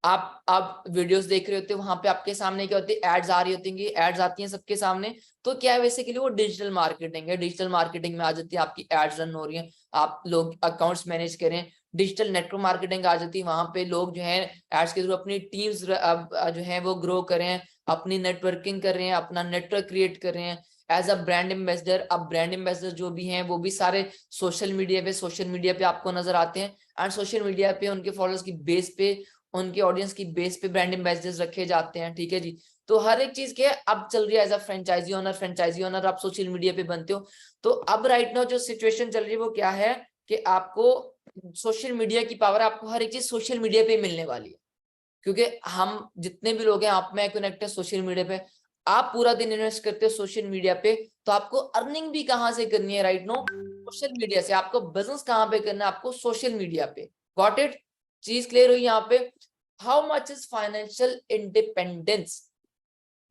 आप वीडियोस देख रहे होते हो, वहां पे आपके सामने क्या होती है? एड्स आ रही होती हैं, एड्स आती हैं सबके सामने। तो क्या है बेसिकली? वो डिजिटल मार्केटिंग है। डिजिटल मार्केटिंग में आ जाती है आपकी एड्स रन हो रही हैं, आप लोग अकाउंट्स मैनेज करें। डिजिटल नेटवर्क मार्केटिंग आ जाती है, वहां पे लोग जो है एड्स के थ्रू अपनी टीम्स जो है वो ग्रो करें, अपनी नेटवर्किंग कर रहे हैं, अपना नेटवर्क क्रिएट कर रहे हैं एज अ ब्रांड एम्बेसडर। अब ब्रांड एम्बेसडर जो भी हैं वो भी सारे सोशल मीडिया पे आपको नजर आते हैं, एंड सोशल मीडिया पे उनके फॉलोअर्स की बेस पे, उनके ऑडियंस की बेस पे ब्रांड एम्बेसडर्स रखे जाते हैं, ठीक है जी। तो हर एक चीज के अब चल रही है एज अ फ्रेंचाइजी ओनर आप सोशल मीडिया पे बनते हो। तो अब राइट नाउ जो सिचुएशन चल रही है वो क्या है कि आपको सोशल मीडिया की पावर, आपको हर एक चीज सोशल मीडिया पे मिलने वाली है, क्योंकि हम जितने भी लोग हैं आप में कनेक्ट है सोशल मीडिया पे। आप पूरा दिन इन्वेस्ट करते हो सोशल मीडिया पे, तो आपको अर्निंग भी कहाँ से करनी है राइट नो? सोशल मीडिया से। आपको बिजनेस कहाँ पे करना है? आपको सोशल मीडिया पे। Got it? चीज क्लियर हुई यहाँ पे? How much is financial independence?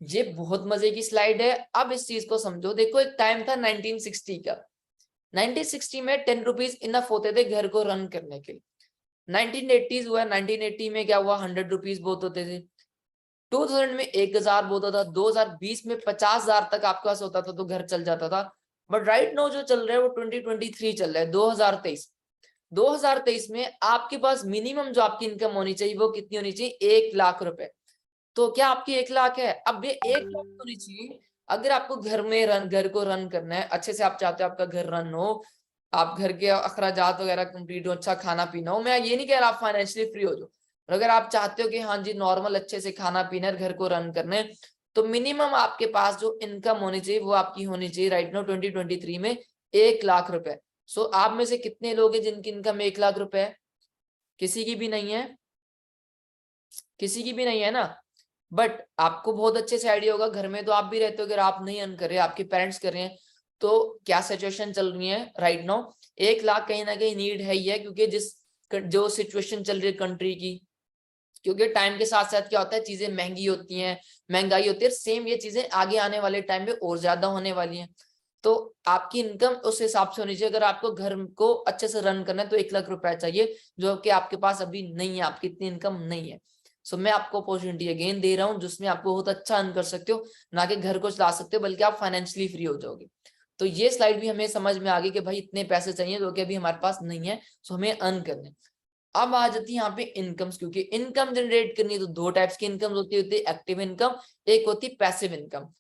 ये बहुत मजे की स्लाइड है। अब इस चीज को समझो। देखो एक टाइम था 1960 का, 1960 में 10 रुपीज इनफ होते थे घर को रन करने के लिए। 1980s हुआ, 1980 में क्या हुआ? 100 रुपीज बहुत होते थे। 2000 में 1000 बहुत होता था। 2020 में 50,000 तक आपके पास होता था तो घर चल जाता था। बट राइट नाउ जो चल रहा है वो 2023 चल रहा है, 2023। 2023 में आपके पास मिनिमम जो आपकी इनकम होनी चाहिए वो कितनी होनी चाहिए? 1 लाख रुपए। तो क्या आपकी 1 लाख है? अब ये 1 लाख होनी चाहिए अगर आपको घर को रन करना है अच्छे से, आप चाहते हो आपका घर रन हो, आप घर के अखराजात वगैरह कंप्लीट हो, अच्छा खाना पीना हो। मैं ये नहीं कह रहा आप फाइनेंशियली फ्री हो जाओ, और अगर आप चाहते हो कि हाँ जी नॉर्मल अच्छे से खाना पीना है, घर को रन करने, तो मिनिमम आपके पास जो इनकम होनी चाहिए वो आपकी होनी चाहिए राइट नाउ 2023 में 1 लाख रुपए। सो आप में से कितने लोग हैं जिनकी इनकम 1 लाख रुपए है? किसी की भी नहीं है, किसी की भी नहीं है ना। बट आपको बहुत अच्छे से आइडिया होगा, घर में तो आप भी रहते हो, अगर आप नहीं अर्न कर रहे, आपके पेरेंट्स कर रहे हैं, तो क्या सिचुएशन चल रही है राइट नाउ? 1 लाख कहीं ना कहीं नीड है ही है, क्योंकि जो सिचुएशन चल रही है कंट्री की, क्योंकि टाइम के साथ साथ क्या होता है चीजें महंगी होती हैं, महंगाई होती है, सेम ये चीजें आगे आने वाले टाइम में और ज्यादा होने वाली हैं। तो आपकी इनकम उस हिसाब से होनी चाहिए। अगर आपको घर को अच्छे से रन करना है तो 1 लाख रुपए चाहिए, जो कि आपके पास अभी नहीं है, आपकी इतनी इनकम नहीं है। सो मैं आपको अपॉर्चुनिटी अगेन दे रहा हूँ जिसमें आपको बहुत अच्छा अर्न कर सकते हो, ना कि घर को चला सकते हो, बल्कि आप फाइनेंशियली फ्री हो जाओगे। तो ये स्लाइड भी हमें समझ में आ गई कि भाई इतने पैसे चाहिए जो कि अभी हमारे पास नहीं है, सो हमें अर्न करने। अब आ जाती है यहाँ पे इनकम्स, क्योंकि इनकम जनरेट करनी है तो दो टाइप्स की इनकम होती है एक्टिव इनकम, एक होती है पैसिव इनकम।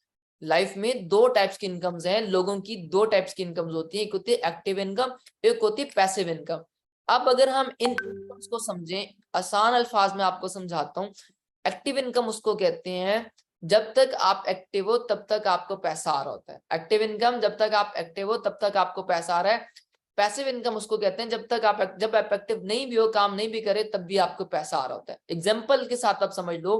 लाइफ में दो टाइप्स की इनकम्स हैं, लोगों की दो टाइप्स की इनकम्स होती है, एक होती है एक्टिव इनकम, एक होती है पैसिव इनकम। अब अगर हम इन इनकम्स को समझें, आसान अल्फाज में आपको समझाता हूँ। एक्टिव इनकम उसको कहते हैं जब तक आप एक्टिव हो तब तक आपको पैसा आ रहा होता है। एक्टिव इनकम जब तक आप एक्टिव हो तब तक आपको पैसा आ रहा है। पैसिव इनकम उसको कहते हैं जब आप एक्टिव नहीं भी हो, काम नहीं भी करे, तब भी आपको पैसा आ रहा होता है। एग्जाम्पल के साथ आप समझ लो।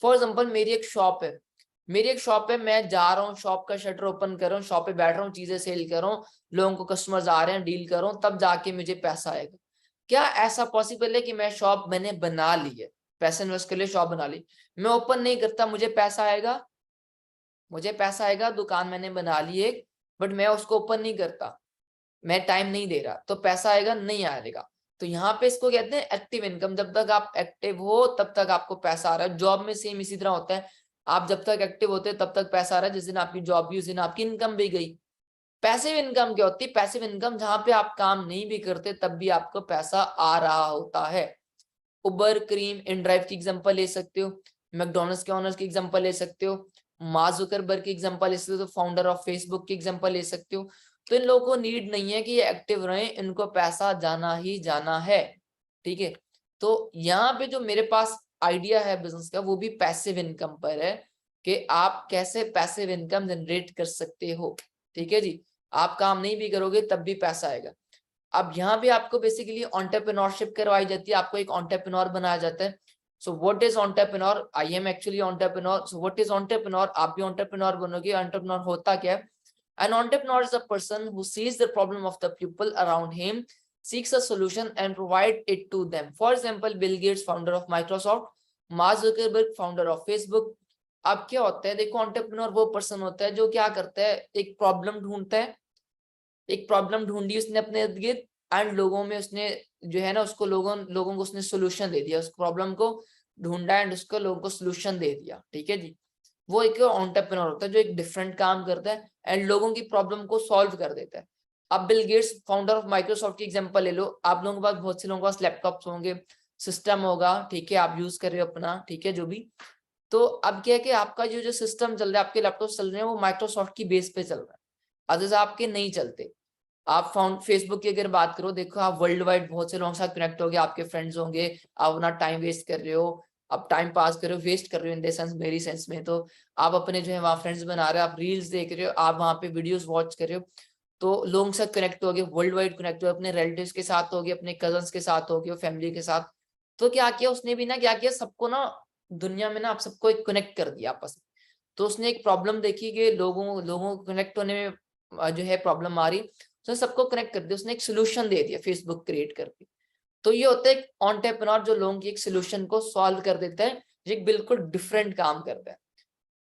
फॉर एग्जाम्पल मेरी एक शॉप है, मैं जा रहा हूँ शॉप का शटर ओपन कर रहा हूँ, शॉप पे बैठ रहा हूँ, चीजें सेल कर रहा हूँ, लोगों को कस्टमर्स आ रहे हैं, डील कर रहा हूँ, तब जाके मुझे पैसा आएगा। क्या ऐसा पॉसिबल है कि मैं शॉप मैंने बना ली है, पैसे इन्वेस्ट के लिए शॉप बना ली, मैं ओपन नहीं करता, मुझे पैसा आएगा? मुझे पैसा आएगा, दुकान मैंने बना ली एक, बट मैं उसको ओपन नहीं करता, मैं टाइम नहीं दे रहा, तो पैसा आएगा? नहीं आएगा। तो यहाँ पे इसको कहते हैं एक्टिव इनकम। जब तक आप एक्टिव हो तब तक आपको पैसा आ रहा है। जॉब में सेम इसी तरह होता है, आप जब तक एक्टिव होते हैं तब तक पैसा आ रहा है, जिस दिन आपकी जॉब भी उस दिन आपकी इनकम भी गई। पैसिव इनकम क्या होती है? पैसिव इनकम जहां पे आप काम नहीं भी करते तब भी आपको पैसा आ रहा होता है। उबर, क्रीम, इनड्राइव की एग्जांपल ले सकते हो, मैकडॉनल्ड्स के ओनर्स की एग्जांपल ले सकते हो, मार्क जुकरबर्ग की एग्जांपल ले सकते हो, तो फाउंडर ऑफ फेसबुक की एग्जांपल ले सकते हो। तो इन लोगों को नीड नहीं है कि ये एक्टिव रहे, इनको पैसा जाना ही जाना है, ठीक है। तो यहाँ पे जो मेरे पास आइडिया है बिजनेस का वो भी पैसिव इनकम पर है, कि आप कैसे पैसिव इनकम जनरेट कर सकते हो। ठीक है जी, आप काम नहीं भी करोगे तब भी पैसा आएगा। अब यहाँ पे आपको बेसिकली एंटरप्रेन्योरशिप करवाई जाती है, आपको एक एंटरप्रेन्योर बनाया जाता है। सो what is entrepreneur? I am actually entrepreneur. So what is entrepreneur? आप भी एंटरप्रेन्योर बनोगे। एंटरप्रेन्योर होता क्या है? An entrepreneur is a person who sees the problem of the people around him, seeks a solution and provide it to them. For example, Bill Gates, founder of Microsoft, Mark Zuckerberg, founder of Facebook. अब क्या होता है, देखो entrepreneur वो person होता है जो क्या करता है, एक प्रॉब्लम ढूंढता है, एक प्रॉब्लम ढूंढी उसने अपने इर्द गिर्द, एंड लोगों में उसने जो है ना उसको लोगों को उसने सोल्यूशन दे दिया, उस प्रॉब्लम को ढूंढा एंड उसको लोगों को सोल्यूशन दे दिया। ठीक है जी, वो एक एंटरप्रेन्योर होता है जो एक डिफरेंट काम करता है एंड लोगों की प्रॉब्लम को सॉल्व कर देता है। अब Bill Gates founder of Microsoft की एग्जांपल ले लो। आप लोगों के पास, बहुत से लोगों के पास लैपटॉप्स होंगे, सिस्टम होगा, ठीक है, आप यूज कर रहे हो अपना, ठीक है, जो भी। तो अब क्या है कि आपका जो सिस्टम चल रहा है, आपके लैपटॉप चल रहे हैं, वो माइक्रोसॉफ्ट की बेस पे चल रहा है, अदर्स आपके नहीं चलते। आप फेसबुक की अगर बात करो, देखो आप वर्ल्ड वाइड बहुत से लोगों के साथ कनेक्ट हो गए, आपके फ्रेंड्स होंगे, आप अपना टाइम वेस्ट कर रहे हो, आप टाइम पास कर रहे हो, वेस्ट कर रहे हो इन द सेंस, मेरी सेंस में तो आप अपने जो है वहाँ फ्रेंड्स बना रहे हो, आप रील्स देख रहे हो, आप वहाँ पे वीडियोस वॉच कर रहे हो, तो लोगों से कनेक्ट हो गए, वर्ल्ड वाइड कनेक्ट हो, अपने रिलेटिव्स के साथ हो गए, अपने कजन्स के साथ हो गए, फैमिली के साथ। तो क्या किया उसने भी ना, क्या किया, सबको ना दुनिया में ना आप सबको एक कनेक्ट कर दिया आपस में। तो उसने एक प्रॉब्लम देखी कि लोगों को कनेक्ट होने में जो है प्रॉब्लम आ रही, तो सबको कनेक्ट कर दिया, उसने एक सोल्यूशन दे दिया फेसबुक क्रिएट करके। तो ये होता है एक एंटरप्रेन्योर जो लोगों की एक सोल्यूशन को सॉल्व कर देता है, जो एक बिल्कुल डिफरेंट काम करता है।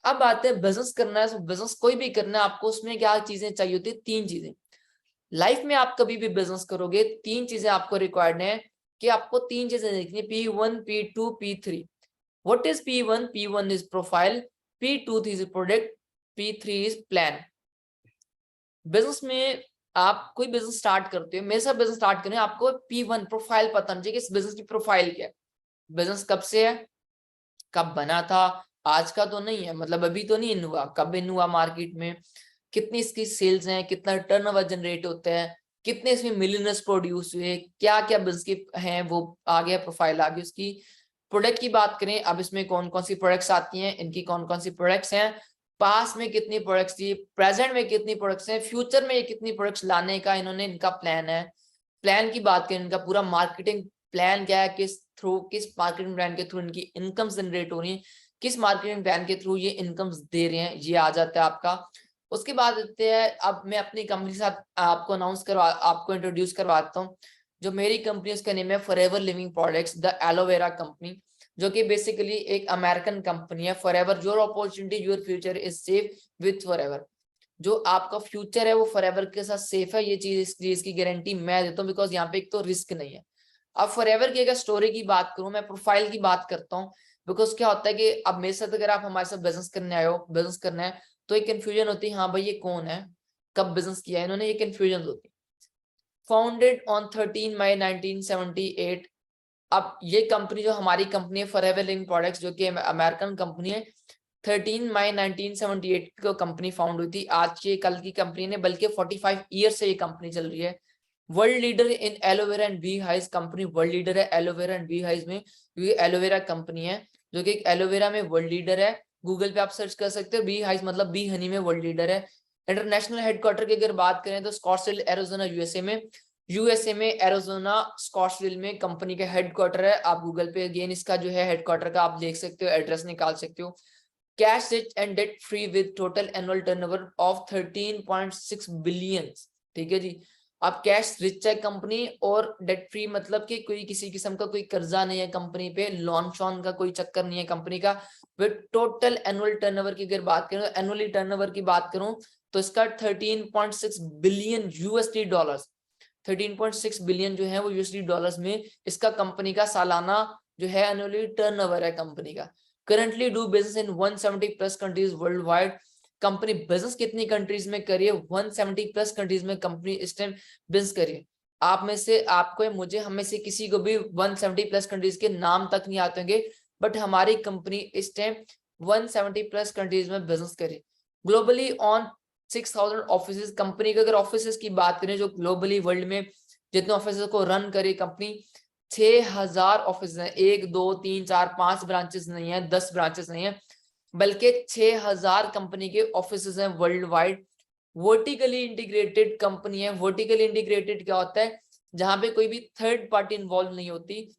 अब आते हैं बिजनेस करना है, तो बिजनेस कोई भी करना है, आपको उसमें क्या चीजें चाहिए होती है? 3 चीजें। लाइफ में आप कभी भी बिजनेस करोगे, 3 चीजें आपको रिक्वायर्ड है कि आपको 3 चीजें देखनी है, P1, P2, P3। What is P1? P1 is profile, P2 is product, P3 is plan. Business में आप कोई बिजनेस स्टार्ट करते हो, मेरे साथ बिजनेस स्टार्ट करने, आपको P1 प्रोफाइल पता होना चाहिए कि इस बिजनेस की प्रोफाइल क्या है, बिजनेस कब से है, कब बना था, आज का तो नहीं है, मतलब अभी तो नहीं इन हुआ, कब इन हुआ मार्केट में, कितनी इसकी सेल्स हैं, कितना टर्नओवर जनरेट होता है, कितने इसमें मिलियनर्स प्रोड्यूस हुए, क्या क्या बिजनेस के हैं, वो आ गया प्रोफाइल आ गई उसकी। प्रोडक्ट की बात करें, अब इसमें कौन कौन सी प्रोडक्ट्स आती हैं, इनकी कौन कौन सी प्रोडक्ट्स हैं, पास में कितनी प्रोडक्ट्स थी, प्रेजेंट में कितनी प्रोडक्ट्स हैं, फ्यूचर में ये कितनी प्रोडक्ट्स लाने का इन्होंने इनका प्लान है। प्लान की बात करें, इनका पूरा मार्केटिंग प्लान क्या है, किस मार्केटिंग प्लान के थ्रू इनकी इनकम जनरेट हो रही है, किस मार्केटिंग प्लान के थ्रू ये इनकम्स दे रहे हैं, ये आ जाता है आपका। उसके बाद देते हैं, अब मैं अपनी कंपनी के साथ आपको इंट्रोड्यूस करवाता हूँ। जो मेरी कंपनी उसका नेम है forever living products, the aloe vera company, जो कि बेसिकली एक अमेरिकन कंपनी है। Forever, your opportunity your future is safe with forever. जो आपका फ्यूचर है वो फॉरएवर के साथ सेफ है, ये चीज की गारंटी मैं देता हूँ, बिकॉज यहाँ पे एक तो रिस्क नहीं है। अब फॉरएवर की अगर स्टोरी की बात करूं, मैं प्रोफाइल की बात करता हूँ, बिकॉज क्या होता है कि अब मेरे साथ अगर आप हमारे साथ बिजनेस करने आए हो, बिजनेस करना है, तो एक कंफ्यूजन होती है, हाँ भाई ये कौन है, कब बिजनेस किया है इन्होंने, ये कंफ्यूजन होती है। फाउंडेड ऑन 13 मई 1978। अब ये कंपनी जो हमारी कंपनी है फॉरएवर लिविंग प्रोडक्ट्स, जो कि अमेरिकन कंपनी है, 13 मई 1978 को कंपनी फाउंड हुई थी। आज की कल की कंपनी ने, बल्कि 45 ईयर से ये कंपनी चल रही है। World leader in aloe vera and bee hives, company world leader है एलोवेरा एंड बी हाइज में। ये एलोवेरा कंपनी है जो कि एलोवेरा में वर्ल्ड लीडर है, गूगल पे आप सर्च कर सकते हो, बी हाइज मतलब बी हनी में वर्ल्ड लीडर है। इंटरनेशनल हेडक्वार्टर की अगर बात करें तो स्कॉट्सडेल एरिज़ोना यूएसए में एरिज़ोना स्कॉट्सडेल में कंपनी का हेडक्वार्टर है। आप गूगल पे अगेन इसका जो है हेडक्वार्टर का आप देख सकते हो, एड्रेस निकाल सकते हो। Cash rich and debt free with total annual turnover of 13.6 billion. ठीक है जी, अब कैश रिच है कंपनी, और डेट फ्री मतलब कि कोई किसी किस्म का कोई कर्जा नहीं है कंपनी पे, लोन शॉन का कोई चक्कर नहीं है कंपनी का। विद टोटल एनुअल टर्नओवर की अगर बात करूं, एनुअली टर्नओवर की बात करूं, तो इसका 13.6 बिलियन यूएसडी डॉलर्स, 13.6 बिलियन जो है वो यूएसडी डॉलर्स में इसका कंपनी का सालाना जो है एनुअली टर्नओवर है कंपनी का। Currently do business in 170 plus countries world wide. Company business कितनी कंट्रीज में करिए? 170 प्लस कंट्रीज में कंपनी इस टाइम बिजनेस करिए। आप में से, आपको, मुझे, हमें से किसी को भी 170 प्लस कंट्रीज के नाम तक नहीं आते होंगे, बट हमारी कंपनी इस टाइम 170 प्लस कंट्रीज में बिजनेस करे। Globally on 6000 office. कंपनी के अगर ऑफिस की बात करें, जो ग्लोबली वर्ल्ड में जितने ऑफिस को रन करे कंपनी, 6000 ऑफिस हैं। 1 2 3 4 5 ब्रांचेस नहीं है, 10 ब्रांचेस नहीं है, बल्कि 6000 कंपनी के ऑफिसेज हैं world wide. Vertically integrated company है। वर्टिकली इंटीग्रेटेड क्या होता है? जहां पे कोई भी थर्ड पार्टी इन्वॉल्व नहीं होती,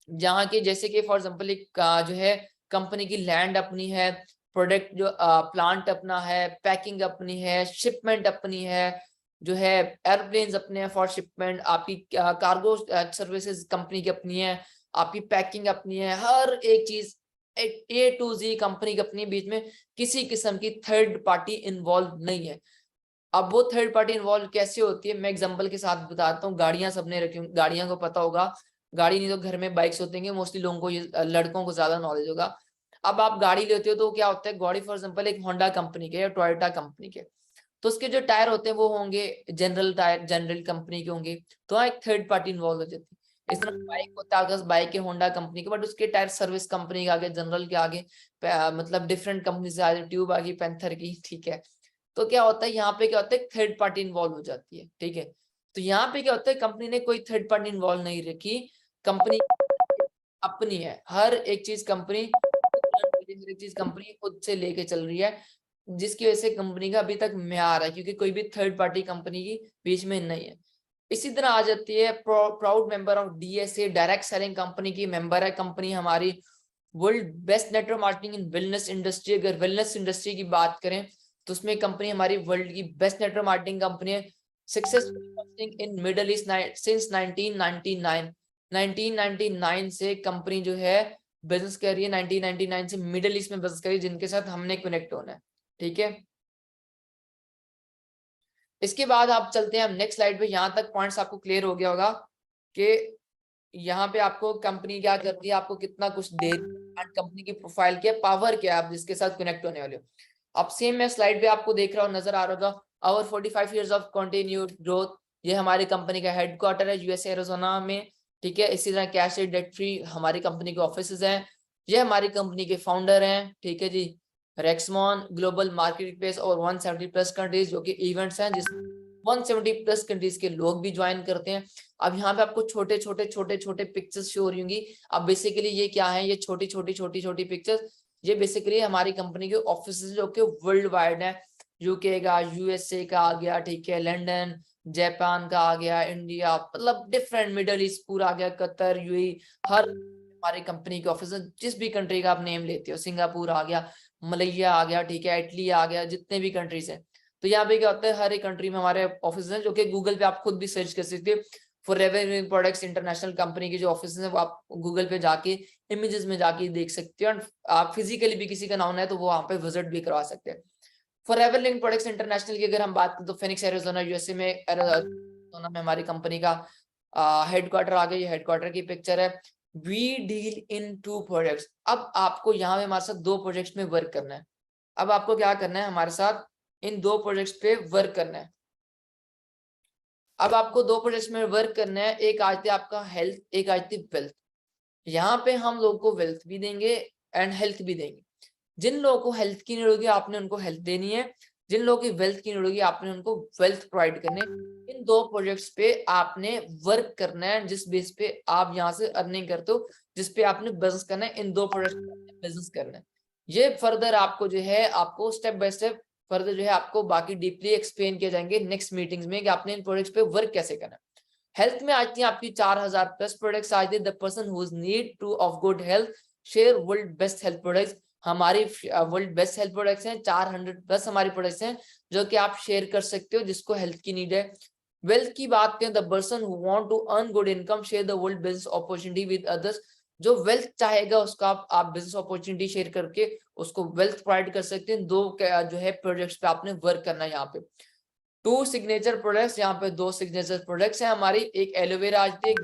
जहाँ के जैसे कि फॉर एग्जांपल एक जो है कंपनी की लैंड अपनी है, प्रोडक्ट जो प्लांट अपना है, पैकिंग अपनी है, शिपमेंट अपनी है, जो है एयरप्लेन्स अपने हैं फॉर शिपमेंट, आपकी कार्गो सर्विसेज कंपनी की अपनी है, आपकी पैकिंग अपनी है, हर एक चीज A to Z कंपनी की अपनी, बीच में किसी किस्म की थर्ड पार्टी इन्वॉल्व नहीं है। अब वो थर्ड पार्टी इन्वॉल्व कैसे होती है, मैं एग्जांपल के साथ बताता हूँ। गाड़ियां सबने रखी, गाड़ियां को पता होगा, गाड़ी नहीं तो घर में बाइक्स होते हैं, मोस्टली लोगों को, लड़कों को ज्यादा नॉलेज होगा। अब आप गाड़ी लेते हो तो क्या होता है, गाड़ी फॉर एग्जांपल एक होंडा कंपनी के या टोयोटा कंपनी के, तो उसके जो टायर होते हैं वो होंगे जनरल टायर, जनरल कंपनी के होंगे, तो वहाँ एक थर्ड पार्टी इन्वॉल्व हो जाती है। इस तरह बाइक होता है, बाइक के होंडा कंपनी के, बट उसके टायर सर्विस कंपनी के आगे, जनरल के आगे, मतलब डिफरेंट कंपनी से आगे ट्यूब आ गई पैंथर की, ठीक है। तो क्या होता है यहाँ पे, क्या होता है थर्ड पार्टी इन्वॉल्व हो जाती है, ठीक है। तो यहाँ पे क्या होता है, कंपनी ने कोई थर्ड पार्टी इन्वॉल्व नहीं रखी, कंपनी अपनी है, हर एक चीज कंपनी, हर एक चीज कंपनी खुद से लेके चल रही है, जिसकी वजह से कंपनी का अभी तक म्यार है, क्योंकि कोई भी थर्ड पार्टी कंपनी की बीच में नहीं है। इसी तरह आ जाती है proud member of DSA, direct selling company की मेंबर है कंपनी हमारी। World best network marketing in wellness industry, अगर वेलनेस इंडस्ट्री की बात करें तो उसमें कंपनी हमारी वर्ल्ड की बेस्ट नेटवर्क मार्केटिंग कंपनी है। Successfully in middle east since 1999, 1999 से कंपनी जो है बिजनेस कर रही है, 1999 से मिडल ईस्ट में बिजनेस कर रही है, जिनके साथ हमने कनेक्ट होना है, ठीक है। इसके बाद आप चलते हैं हम नेक्स्ट स्लाइड पे। यहाँ तक पॉइंट्स आपको क्लियर हो गया होगा कि यहाँ पे आपको कंपनी क्या करती है, आपको कितना कुछ दे, कंपनी की प्रोफाइल क्या है, पावर क्या है, आप जिसके साथ कनेक्ट होने वाले हो। अब सेम मैं स्लाइड पे आपको देख रहा हूँ, नजर आ रहा होगा, our 45 years of continued growth. ये हमारी कंपनी का हेडक्वार्टर है यूएसए एरिजोना में, ठीक है। इसी तरह कैश डेट फ्री हमारी कंपनी के ऑफिसेज हैं। ये हमारी कंपनी के फाउंडर हैं, ठीक है जी, रेक्समॉन ग्लोबल मार्केट प्लेस और 170 प्लस कंट्रीज जो कि इवेंट्स हैं, जिस 170 प्लस कंट्रीज के लोग भी ज्वाइन करते हैं। अब यहाँ पे आपको छोटे छोटे छोटे छोटे पिक्चर्स शो हो रही होंगी। अब बेसिकली ये क्या है, ये छोटी छोटी छोटी छोटी पिक्चर्स, ये बेसिकली हमारी कंपनी के ऑफिस जो कि वर्ल्ड वाइड है। यूके का, यूएसए का आ गया, ठीक है, लंदन, जापान का आ गया, इंडिया, मतलब डिफरेंट, मिडल ईस्ट पूरा आ गया, कतर, यूएई, हर हमारी कंपनी के ऑफिस, जिस भी कंट्री का आप नेम लेते हो, सिंगापुर आ गया, मलेशिया आ गया, ठीक है, इटली आ गया, जितने भी कंट्रीज हैं। तो यहाँ पे क्या होता है, हर एक कंट्री में हमारे ऑफिस हैं, जो कि गूगल पे आप खुद भी सर्च कर सकते हो। Forever living products international company के जो ऑफिस हैं वो आप गूगल पे जाके इमेजेस में जाके देख सकते हो, और आप फिजिकली भी किसी का नाम है तो वो वहाँ पे विजिट भी करवा सकते हैं। फॉरएवर लिविंग प्रोडक्ट्स इंटरनेशनल की अगर हम बात करें तो फिनिक्स एरिजोना यूएसए में, एरिजोना में हमारी कंपनी का हेडक्वार्टर आ गया। ये हेडक्वार्टर की पिक्चर है। We deal in 2 projects. अब आपको यहाँ पे हमारे साथ 2 प्रोजेक्ट्स में वर्क करना है। अब आपको क्या करना है, हमारे साथ इन 2 प्रोजेक्ट्स पे वर्क करना है। अब आपको 2 प्रोजेक्ट्स में वर्क करना है, एक आती है आपका हेल्थ, एक आती है वेल्थ। यहाँ पे हम लोगों को वेल्थ भी देंगे एंड हेल्थ भी देंगे। जिन लोगों को हेल्थ की नीड होगी आपने उनको हेल्थ देनी है, जिन लोगों की वेल्थ की नीड होगी आपने उनको वेल्थ प्रोवाइड करने। इन 2 प्रोजेक्ट्स पे आपने वर्क करना है, जिस बेस पे आप यहाँ से अर्निंग करते हो, जिस पे आपने बिजनेस करना है, इन 2 प्रोजेक्ट्स पे बिजनेस करना है। ये फर्दर आपको जो है, आपको स्टेप बाय स्टेप फर्दर जो है आपको बाकी डीपली एक्सप्लेन किए जाएंगे नेक्स्ट मीटिंग्स में कि आपने इन प्रोजेक्ट्स पे वर्क कैसे करना है। हेल्थ में आती है आपकी 4000 प्लस प्रोडक्ट्स आते हैं। The person whose need to of good health share world best health products. हमारी वर्ल्ड बेस्ट हेल्थ प्रोडक्ट्स हैं, 400 प्लस हमारी प्रोडक्ट्स हैं जो कि आप शेयर कर सकते हो जिसको हेल्थ की नीड है। वेल्थ की बात करें, the person who want to earn good income share the world business opportunity with others. जो वेल्थ चाहेगा उसका आप बिजनेस अपॉर्चुनिटी शेयर करके उसको वेल्थ प्रोवाइड कर सकते हैं। 2 जो है प्रोजेक्ट्स पे आपने वर्क करना है। यहाँ पे 2 सिग्नेचर प्रोडक्ट्स, यहाँ पे 2 सिग्नेचर प्रोडक्ट्स हैं हमारी। एक एलोवेरा आती है,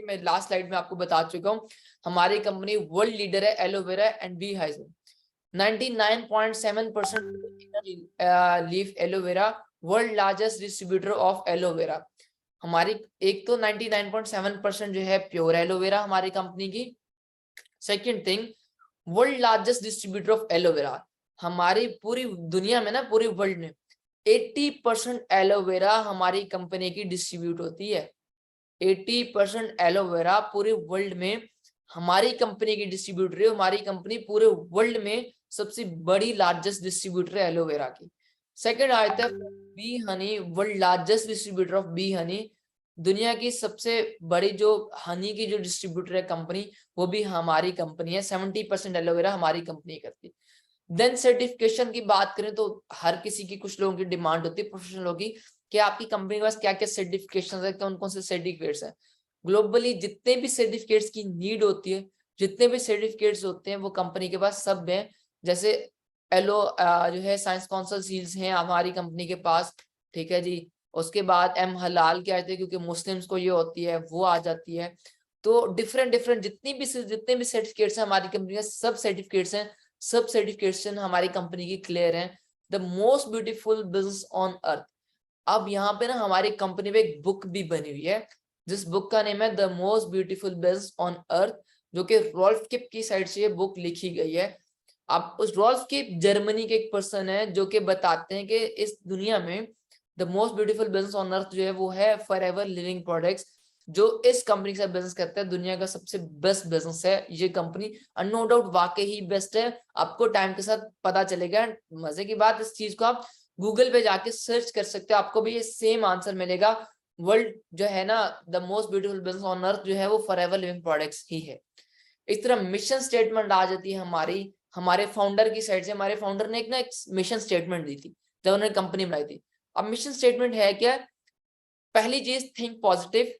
मैं लास्ट स्लाइड में आपको बता चुका हूँ। हमारी कंपनी वर्ल्ड लीडर है aloe vera and bee hygiene. 99.7% leaf aloe vera, world largest distributor of aloe vera. हमारी एक तो 99.7% जो है प्योर एलोवेरा हमारी कंपनी की। Second thing, world largest distributor of aloe vera. हमारी पूरी दुनिया में ना, पूरी वर्ल्ड में 80% एलोवेरा हमारी कंपनी की डिस्ट्रीब्यूट होती है। 80% एलोवेरा पूरे वर्ल्ड में हमारी कंपनी की डिस्ट्रीब्यूटर है। हमारी कंपनी पूरे वर्ल्ड में सबसे बड़ी लार्जेस्ट डिस्ट्रीब्यूटर है एलोवेरा की। सेकंड आ जाता है B Honey, world largest distributor of B Honey, दुनिया की सबसे बड़ी जो हनी की जो डिस्ट्रीब्यूटर है कंपनी, वो भी हमारी कंपनी है। 70% एलोवेरा हमारी कंपनी करती है। देन सर्टिफिकेशन की बात करें तो हर किसी की, कुछ लोगों की डिमांड होती है प्रोफेशनलों की कि आपकी कंपनी के पास क्या क्या सर्टिफिकेशन है, कौन कौन से सर्टिफिकेट्स हैं। ग्लोबली जितने भी सर्टिफिकेट्स की नीड होती है, जितने भी सर्टिफिकेट्स होते हैं, वो कंपनी के पास सब हैं। जैसे एलो जो है साइंस काउंसिल सील्स हैं हमारी कंपनी के पास, ठीक है जी। उसके बाद एम हलाल के आते हैं क्योंकि मुस्लिम्स को ये होती है, वो आ जाती है। तो डिफरेंट डिफरेंट जितने भी सर्टिफिकेट्स हैं हमारी कंपनी के, सब सर्टिफिकेट्स हैं, सब सर्टिफिकेशन हमारी कंपनी की क्लियर है। The most beautiful business on earth. अब यहाँ पे ना हमारी कंपनी में एक बुक भी बनी हुई है, जिस बुक का नेम है the most beautiful business on earth, जो कि रॉल्फ किप की साइड से ये बुक लिखी गई है। अब उस रॉल्फ किप जर्मनी के एक पर्सन है जो कि बताते हैं कि इस दुनिया में the most beautiful business on earth जो है वो है फॉरएवर लिविंग प्रोडक्ट्स, जो इस कंपनी के साथ बिजनेस करता है। दुनिया का सबसे बेस्ट बिजनेस है ये कंपनी, नो डाउट वाकई ही बेस्ट है। आपको टाइम के साथ पता चलेगा। मजे की बात, इस चीज को आप गूगल पे जाके सर्च कर सकते हो, आपको भी ये सेम आंसर मिलेगा। वर्ल्ड जो है ना, the most beautiful business on earth जो है वो फॉरएवर लिविंग प्रोडक्ट्स ही है। इस तरह मिशन स्टेटमेंट आ जाती है हमारी, हमारे फाउंडर की साइड से। हमारे फाउंडर ने एक मिशन स्टेटमेंट दी थी जब उन्होंने कंपनी बनाई थी। अब मिशन स्टेटमेंट है क्या? पहली चीज, थिंक पॉजिटिव।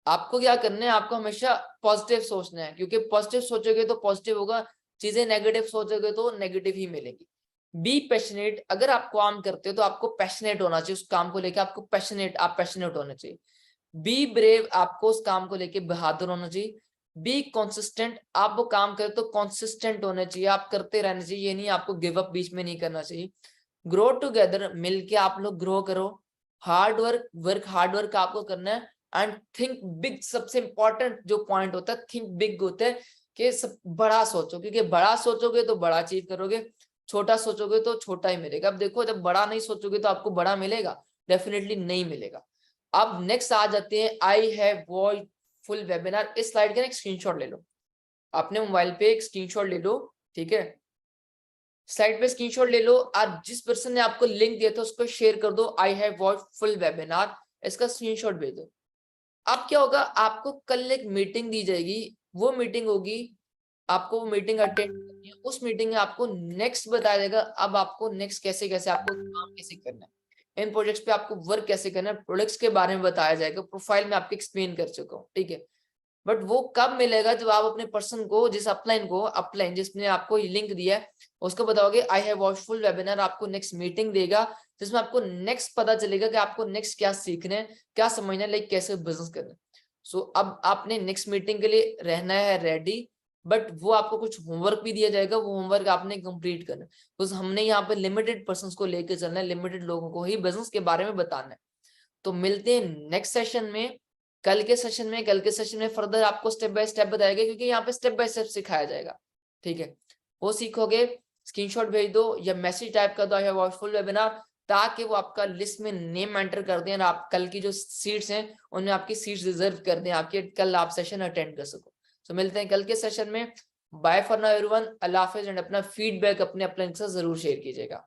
आपको क्या करना है, आपको हमेशा पॉजिटिव सोचना है, क्योंकि पॉजिटिव सोचोगे तो पॉजिटिव होगा, चीजें नेगेटिव सोचोगे तो नेगेटिव ही मिलेगी। Be passionate. अगर आप काम करते हो तो आपको पैशनेट होना चाहिए, उस काम को लेकर आपको आप पैशनेट होना चाहिए। Be brave. आपको उस काम को लेकर बहादुर होना चाहिए। Be consistent. आप वो काम करें तो कंसिस्टेंट होना चाहिए, आप करते रहना चाहिए, ये नहीं आपको गिव अप बीच में नहीं करना चाहिए। Grow together. मिलके आप लोग ग्रो करो। हार्ड हार्ड वर्क आपको करना है। And think big. सबसे इंपॉर्टेंट जो पॉइंट होता है थिंक बिग होता है, कि सब बड़ा सोचो, क्योंकि बड़ा सोचोगे तो बड़ा अचीव करोगे, छोटा सोचोगे तो छोटा ही मिलेगा। अब देखो, जब बड़ा नहीं सोचोगे तो आपको बड़ा मिलेगा? डेफिनेटली नहीं मिलेगा। अब नेक्स्ट आ जाते हैं, I have watch full webinar. इस स्लाइड का एक स्क्रीनशॉट ले लो, अपने मोबाइल पे एक स्क्रीनशॉट ले लो, ठीक है। स्लाइड पे स्क्रीनशॉट ले लो और जिस पर्सन ने आपको लिंक दिया था उसको शेयर कर दो, I have watch full webinar, इसका स्क्रीनशॉट भेज दो। अब क्या होगा, आपको कल एक मीटिंग दी जाएगी, वो मीटिंग होगी, आपको वो मीटिंग अटेंड करनी है। उस मीटिंग में आपको नेक्स्ट बताया जाएगा, अब आपको नेक्स्ट कैसे कैसे आपको काम कैसे करना है, इन प्रोजेक्ट्स पे आपको वर्क कैसे करना है, प्रोडक्ट्स के बारे में बताया जाएगा। प्रोफाइल में आपको एक्सप्लेन कर चुका हूँ, ठीक है। बट वो कब मिलेगा, जब आप अपने पर्सन को, जिस अपलाइन जिसने आपको लिंक दिया है, उसको बताओगे I have watch full webinar, आपको नेक्स्ट मीटिंग देगा, जिसमें आपको नेक्स्ट पता चलेगा कि आपको नेक्स्ट क्या सीखना है, क्या समझना है, लाइक कैसे बिजनेस करना है। सो अब आपने नेक्स्ट मीटिंग के लिए रहना है रेडी, बट वो आपको कुछ होमवर्क भी दिया जाएगा, वो होमवर्क आपने कंप्लीट करना है। तो हमने यहाँ पे लिमिटेड पर्सन को लेकर चलना है, लिमिटेड लोगों को ही बिजनेस के बारे में बताना है। तो मिलते हैं नेक्स्ट सेशन में, कल के सेशन में फर्दर आपको स्टेप बाय स्टेप बताएगा, क्योंकि यहाँ पे स्टेप बाय स्टेप सिखाया जाएगा, ठीक है। वो सीखोगे, स्क्रीनशॉट भेज दो या मैसेज टाइप कर दो I have watched full webinar, ताकि वो आपका लिस्ट में नेम एंटर कर दें और आप कल की जो सीट्स हैं उनमें आपकी सीट्स रिजर्व कर दें, आपके कल आप सेशन अटेंड कर सको। तो मिलते हैं कल के सेशन में। बाय फॉर नाउ एवरीवन, अल्लाह हाफिज। एंड अपना फीडबैक अपने के साथ जरूर शेयर कीजिएगा।